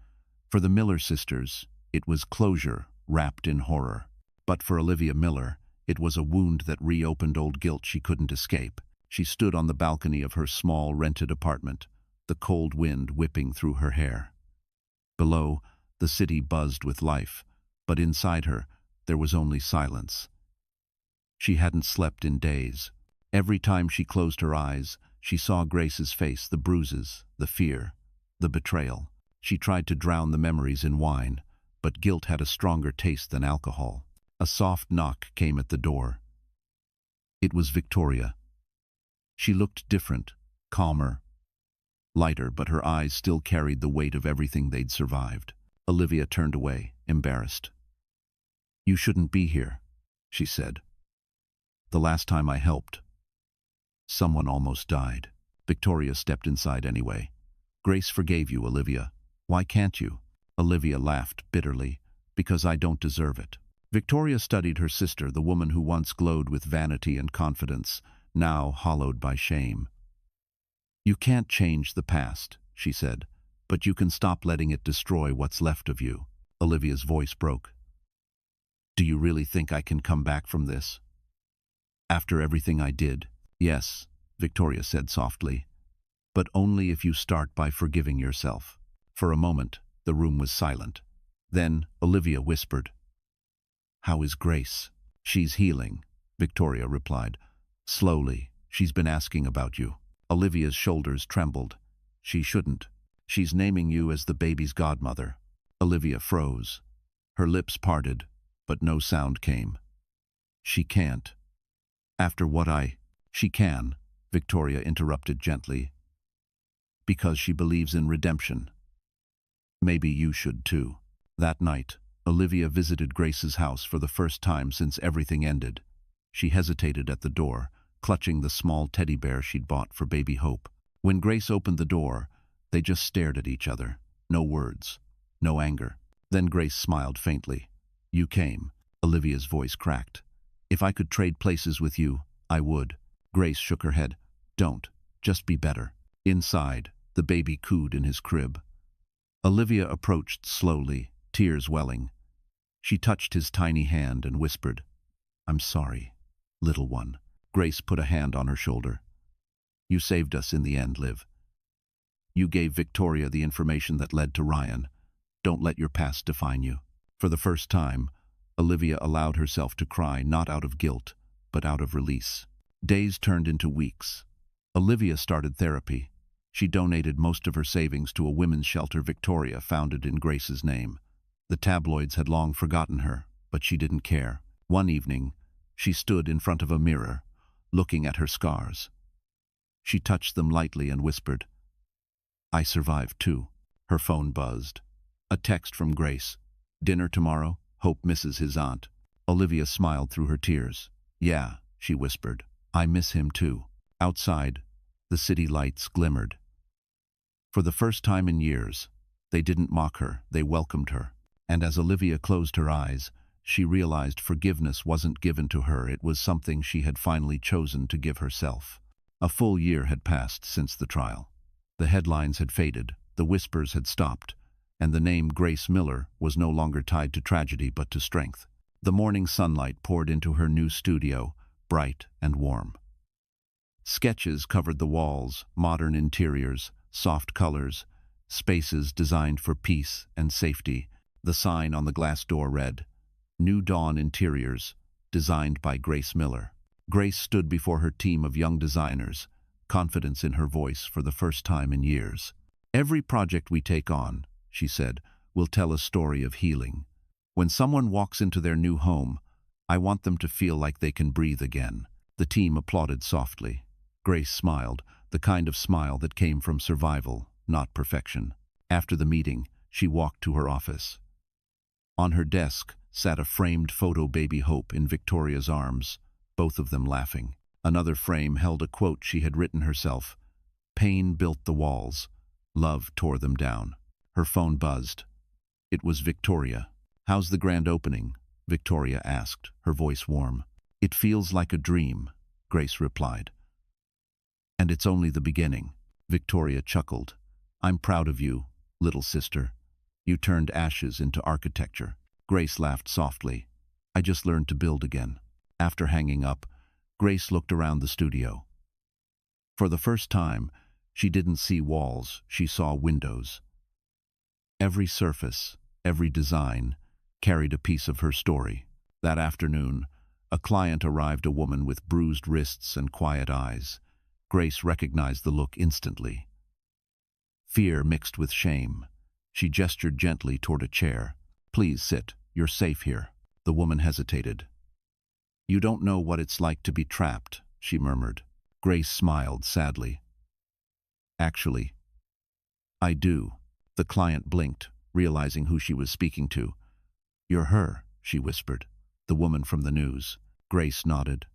For the Miller sisters, it was closure wrapped in horror. But for Olivia Miller, it was a wound that reopened old guilt she couldn't escape. She stood on the balcony of her small rented apartment, the cold wind whipping through her hair. Below, the city buzzed with life, but inside her, there was only silence. She hadn't slept in days. Every time she closed her eyes, she saw Grace's face, the bruises, the fear, the betrayal. She tried to drown the memories in wine, but guilt had a stronger taste than alcohol. A soft knock came at the door. It was Victoria. She looked different, calmer, lighter, but her eyes still carried the weight of everything they'd survived. Olivia turned away, embarrassed. "You shouldn't be here," she said. "The last time I helped, someone almost died." Victoria stepped inside anyway. "Grace forgave you, Olivia. Why can't you?" Olivia laughed bitterly. "Because I don't deserve it." Victoria studied her sister, the woman who once glowed with vanity and confidence, now hollowed by shame. "You can't change the past," she said. but you can stop letting it destroy what's left of you. Olivia's voice broke. Do you really think I can come back from this? After everything I did? Yes, Victoria said softly. But only if you start by forgiving yourself. For a moment, the room was silent. Then Olivia whispered, How is Grace? She's healing, Victoria replied. Slowly, she's been asking about you. Olivia's shoulders trembled. She shouldn't. She's naming you as the baby's godmother. Olivia froze. Her lips parted, but no sound came. She can't. After what She can, Victoria interrupted gently. Because she believes in redemption. Maybe you should too. That night, Olivia visited Grace's house for the first time since everything ended. She hesitated at the door, clutching the small teddy bear she'd bought for baby Hope. When Grace opened the door, they just stared at each other. No words, no anger. Then Grace smiled faintly. You came. Olivia's voice cracked. If I could trade places with you, I would. Grace shook her head. Don't. Just be better. Inside, the baby cooed in his crib. Olivia approached slowly, tears welling. She touched his tiny hand and whispered, I'm sorry, little one. Grace put a hand on her shoulder. You saved us in the end, Liv. You gave Victoria the information that led to Ryan. Don't let your past define you. For the first time, Olivia allowed herself to cry not out of guilt, but out of release. Days turned into weeks. Olivia started therapy. She donated most of her savings to a women's shelter Victoria founded in Grace's name. The tabloids had long forgotten her, but she didn't care. One evening, she stood in front of a mirror, looking at her scars. She touched them lightly and whispered, I survived too. Her phone buzzed. A text from Grace. Dinner tomorrow? Hope misses his aunt. Olivia smiled through her tears. Yeah, she whispered. I miss him too. Outside, the city lights glimmered. For the first time in years, they didn't mock her, they welcomed her. And as Olivia closed her eyes, she realized forgiveness wasn't given to her, it was something she had finally chosen to give herself. A full year had passed since the trial. The headlines had faded, the whispers had stopped, and the name Grace Miller was no longer tied to tragedy but to strength. The morning sunlight poured into her new studio, bright and warm. Sketches covered the walls, modern interiors, soft colors, spaces designed for peace and safety. The sign on the glass door read, New Dawn Interiors, designed by Grace Miller. Grace stood before her team of young designers, confidence in her voice for the first time in years. Every project we take on, she said, will tell a story of healing. When someone walks into their new home, I want them to feel like they can breathe again. The team applauded softly. Grace smiled, the kind of smile that came from survival, not perfection. After the meeting, she walked to her office. On her desk sat a framed photo baby Hope in Victoria's arms, both of them laughing. Another frame held a quote she had written herself. Pain built the walls. Love tore them down. Her phone buzzed. It was Victoria. How's the grand opening? Victoria asked, her voice warm. It feels like a dream, Grace replied. And it's only the beginning. Victoria chuckled. I'm proud of you, little sister. You turned ashes into architecture. Grace laughed softly. I just learned to build again. After hanging up, Grace looked around the studio. For the first time, she didn't see walls, she saw windows. Every surface, every design, carried a piece of her story. That afternoon, a client arrived, a woman with bruised wrists and quiet eyes. Grace recognized the look instantly. Fear mixed with shame. She gestured gently toward a chair. Please sit, you're safe here. The woman hesitated. You don't know what it's like to be trapped, she murmured. Grace smiled sadly. Actually, I do. The client blinked, realizing who she was speaking to. You're her, she whispered. The woman from the news. Grace nodded.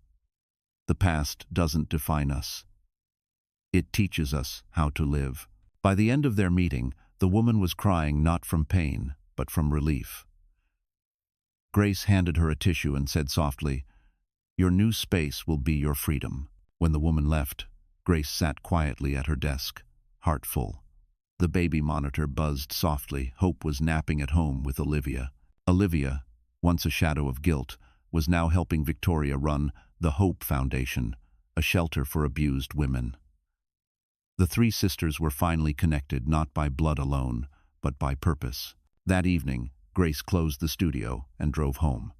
The past doesn't define us. It teaches us how to live. By the end of their meeting, the woman was crying not from pain, but from relief. Grace handed her a tissue and said softly, Your new space will be your freedom. When the woman left, Grace sat quietly at her desk, heart full. The baby monitor buzzed softly. Hope was napping at home with Olivia. Olivia, once a shadow of guilt, was now helping Victoria run the Hope Foundation, a shelter for abused women. The three sisters were finally connected not by blood alone, but by purpose. That evening, Grace closed the studio and drove home.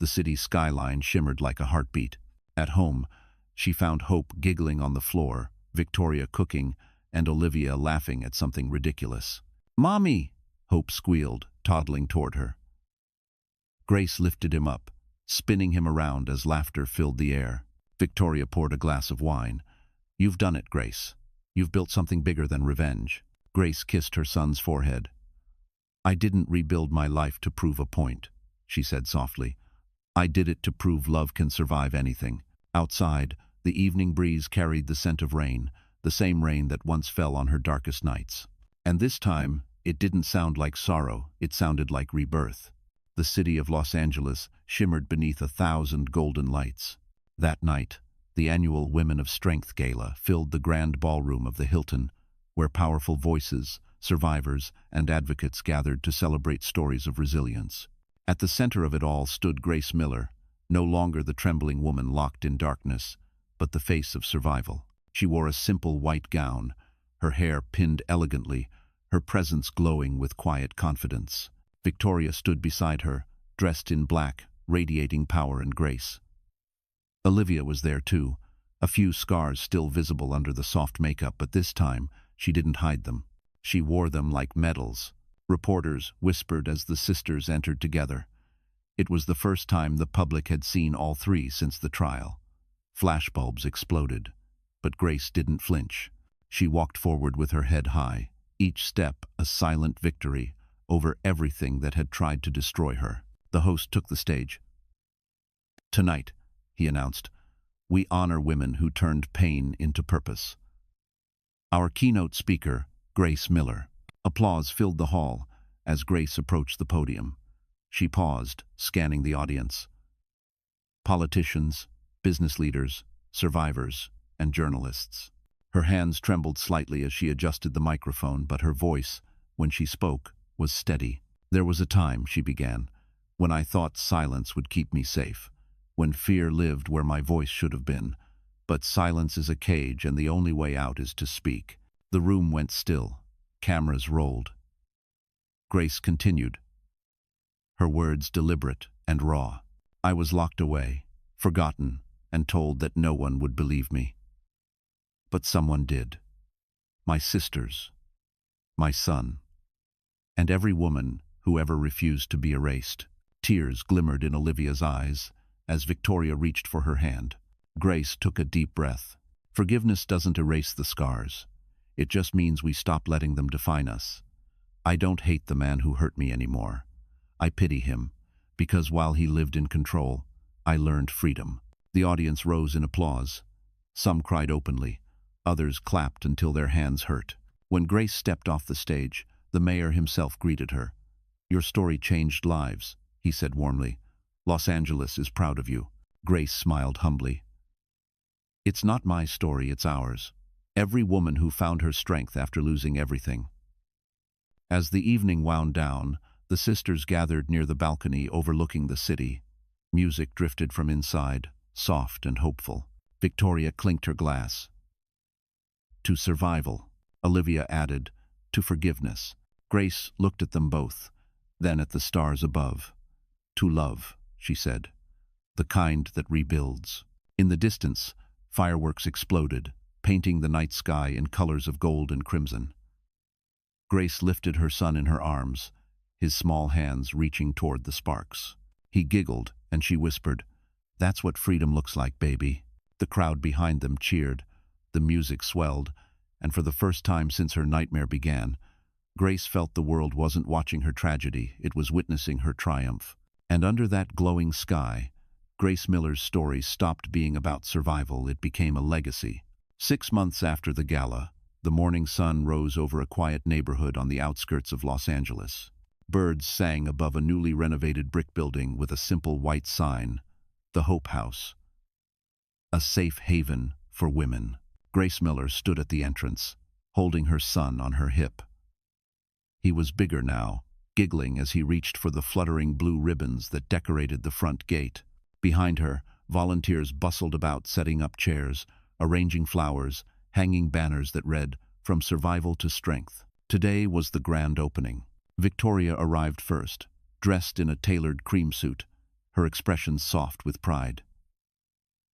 The city's skyline shimmered like a heartbeat. At home, she found Hope giggling on the floor, Victoria cooking, and Olivia laughing at something ridiculous. "Mommy!" Hope squealed, toddling toward her. Grace lifted him up, spinning him around as laughter filled the air. Victoria poured a glass of wine. "You've done it, Grace. You've built something bigger than revenge." Grace kissed her son's forehead. "I didn't rebuild my life to prove a point," she said softly. "I did it to prove love can survive anything." Outside, the evening breeze carried the scent of rain, the same rain that once fell on her darkest nights. And this time, it didn't sound like sorrow, it sounded like rebirth. The city of Los Angeles shimmered beneath 1,000 golden lights. That night, the annual Women of Strength Gala filled the grand ballroom of the Hilton, where powerful voices, survivors, and advocates gathered to celebrate stories of resilience. At the center of it all stood Grace Miller, no longer the trembling woman locked in darkness, but the face of survival. She wore a simple white gown, her hair pinned elegantly, her presence glowing with quiet confidence. Victoria stood beside her, dressed in black, radiating power and grace. Olivia was there too, a few scars still visible under the soft makeup, but this time she didn't hide them. She wore them like medals. Reporters whispered as the sisters entered together. It was the first time the public had seen all three since the trial. Flashbulbs exploded, but Grace didn't flinch. She walked forward with her head high, each step a silent victory over everything that had tried to destroy her. The host took the stage. "Tonight," he announced, "we honor women who turned pain into purpose." Our keynote speaker, Grace Miller. Applause filled the hall as Grace approached the podium. She paused, scanning the audience. Politicians, business leaders, survivors, and journalists. Her hands trembled slightly as she adjusted the microphone, but her voice, when she spoke, was steady. "There was a time," she began, "when I thought silence would keep me safe, when fear lived where my voice should have been. But silence is a cage, and the only way out is to speak." The room went still. Cameras rolled. Grace continued, her words deliberate and raw. "I was locked away, forgotten, and told that no one would believe me. But someone did. My sisters, my son, and every woman who ever refused to be erased." Tears glimmered in Olivia's eyes as Victoria reached for her hand. Grace took a deep breath. "Forgiveness doesn't erase the scars. It just means we stop letting them define us. I don't hate the man who hurt me anymore. I pity him, because while he lived in control, I learned freedom." The audience rose in applause. Some cried openly. Others clapped until their hands hurt. When Grace stepped off the stage, the mayor himself greeted her. "Your story changed lives," he said warmly. "Los Angeles is proud of you." Grace smiled humbly. "It's not my story, it's ours. Every woman who found her strength after losing everything." As the evening wound down, the sisters gathered near the balcony overlooking the city. Music drifted from inside, soft and hopeful. Victoria clinked her glass. "To survival," Olivia added, "to forgiveness." Grace looked at them both, then at the stars above. "To love," she said, "the kind that rebuilds." In the distance, fireworks exploded, painting the night sky in colors of gold and crimson. Grace lifted her son in her arms, his small hands reaching toward the sparks. He giggled, and she whispered, "That's what freedom looks like, baby." The crowd behind them cheered, the music swelled, and for the first time since her nightmare began, Grace felt the world wasn't watching her tragedy, it was witnessing her triumph. And under that glowing sky, Grace Miller's story stopped being about survival, it became a legacy. 6 months after the gala, the morning sun rose over a quiet neighborhood on the outskirts of Los Angeles. Birds sang above a newly renovated brick building with a simple white sign, "The Hope House," a safe haven for women. Grace Miller stood at the entrance, holding her son on her hip. He was bigger now, giggling as he reached for the fluttering blue ribbons that decorated the front gate. Behind her, volunteers bustled about setting up chairs, arranging flowers, hanging banners that read, "From Survival to Strength." Today was the grand opening. Victoria arrived first, dressed in a tailored cream suit, her expression soft with pride.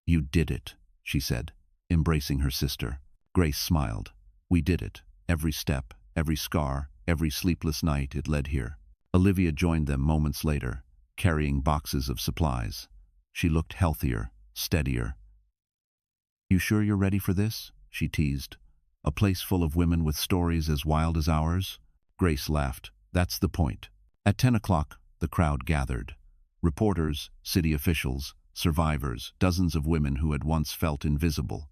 "You did it," she said, embracing her sister. Grace smiled. "We did it. Every step, every scar, every sleepless night it led here." Olivia joined them moments later, carrying boxes of supplies. She looked healthier, steadier. "You sure you're ready for this?" she teased. "A place full of women with stories as wild as ours?" Grace laughed. "That's the point." At 10 o'clock, the crowd gathered. Reporters, city officials, survivors, dozens of women who had once felt invisible.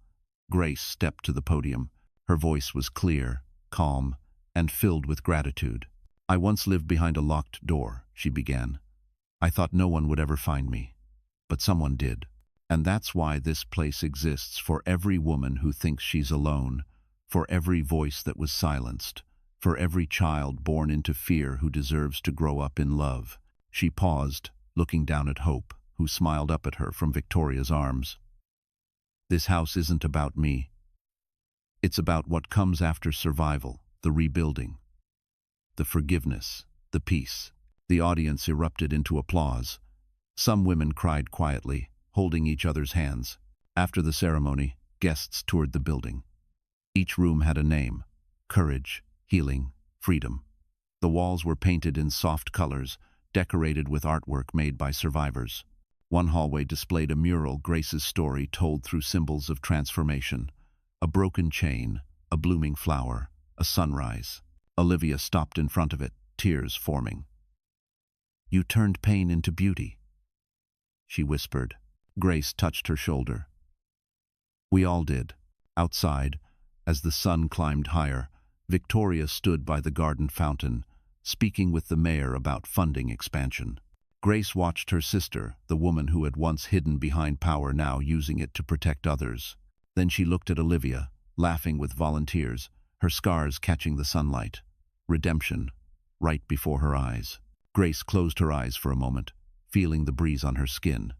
Grace stepped to the podium. Her voice was clear, calm, and filled with gratitude. "I once lived behind a locked door," she began. "I thought no one would ever find me. But someone did. And that's why this place exists, for every woman who thinks she's alone, for every voice that was silenced, for every child born into fear who deserves to grow up in love." She paused, looking down at Hope, who smiled up at her from Victoria's arms. "This house isn't about me. It's about what comes after survival, the rebuilding, the forgiveness, the peace." The audience erupted into applause. Some women cried quietly, holding each other's hands. After the ceremony, guests toured the building. Each room had a name: courage, healing, freedom. The walls were painted in soft colors, decorated with artwork made by survivors. One hallway displayed a mural, Grace's story told through symbols of transformation. A broken chain, a blooming flower, a sunrise. Olivia stopped in front of it, tears forming. "You turned pain into beauty," she whispered. Grace touched her shoulder. "We all did." Outside, as the sun climbed higher, Victoria stood by the garden fountain, speaking with the mayor about funding expansion. Grace watched her sister, the woman who had once hidden behind power now using it to protect others. Then she looked at Olivia, laughing with volunteers, her scars catching the sunlight. Redemption, right before her eyes. Grace closed her eyes for a moment, feeling the breeze on her skin.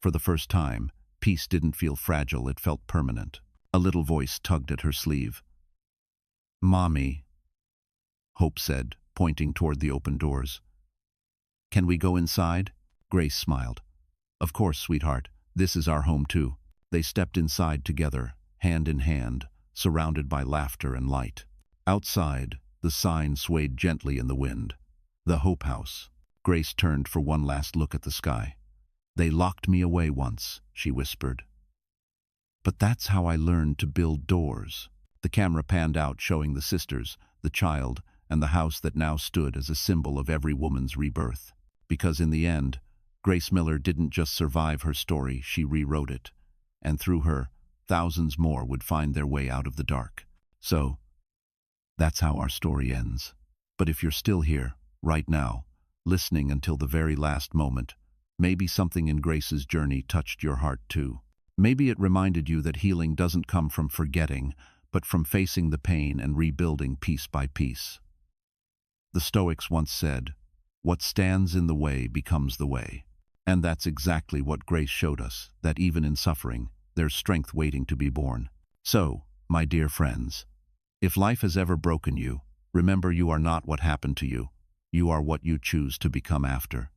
For the first time, peace didn't feel fragile, it felt permanent. A little voice tugged at her sleeve. "Mommy," Hope said, pointing toward the open doors. "Can we go inside?" Grace smiled. "Of course, sweetheart. This is our home too." They stepped inside together, hand in hand, surrounded by laughter and light. Outside, the sign swayed gently in the wind. "The Hope House." Grace turned for one last look at the sky. "They locked me away once," she whispered. "But that's how I learned to build doors." The camera panned out, showing the sisters, the child, and the house that now stood as a symbol of every woman's rebirth. Because in the end, Grace Miller didn't just survive her story, she rewrote it. And through her, thousands more would find their way out of the dark. So, that's how our story ends. But if you're still here, right now, listening until the very last moment, maybe something in Grace's journey touched your heart too. Maybe it reminded you that healing doesn't come from forgetting, but from facing the pain and rebuilding piece by piece. The Stoics once said, "What stands in the way becomes the way." And that's exactly what Grace showed us, that even in suffering, there's strength waiting to be born. So, my dear friends, if life has ever broken you, remember you are not what happened to you. You are what you choose to become after.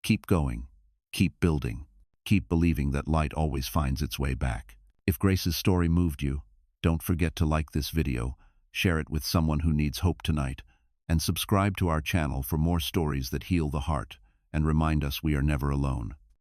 Keep going. Keep building. Keep believing that light always finds its way back. If Grace's story moved you, don't forget to like this video, share it with someone who needs hope tonight, and subscribe to our channel for more stories that heal the heart and remind us we are never alone.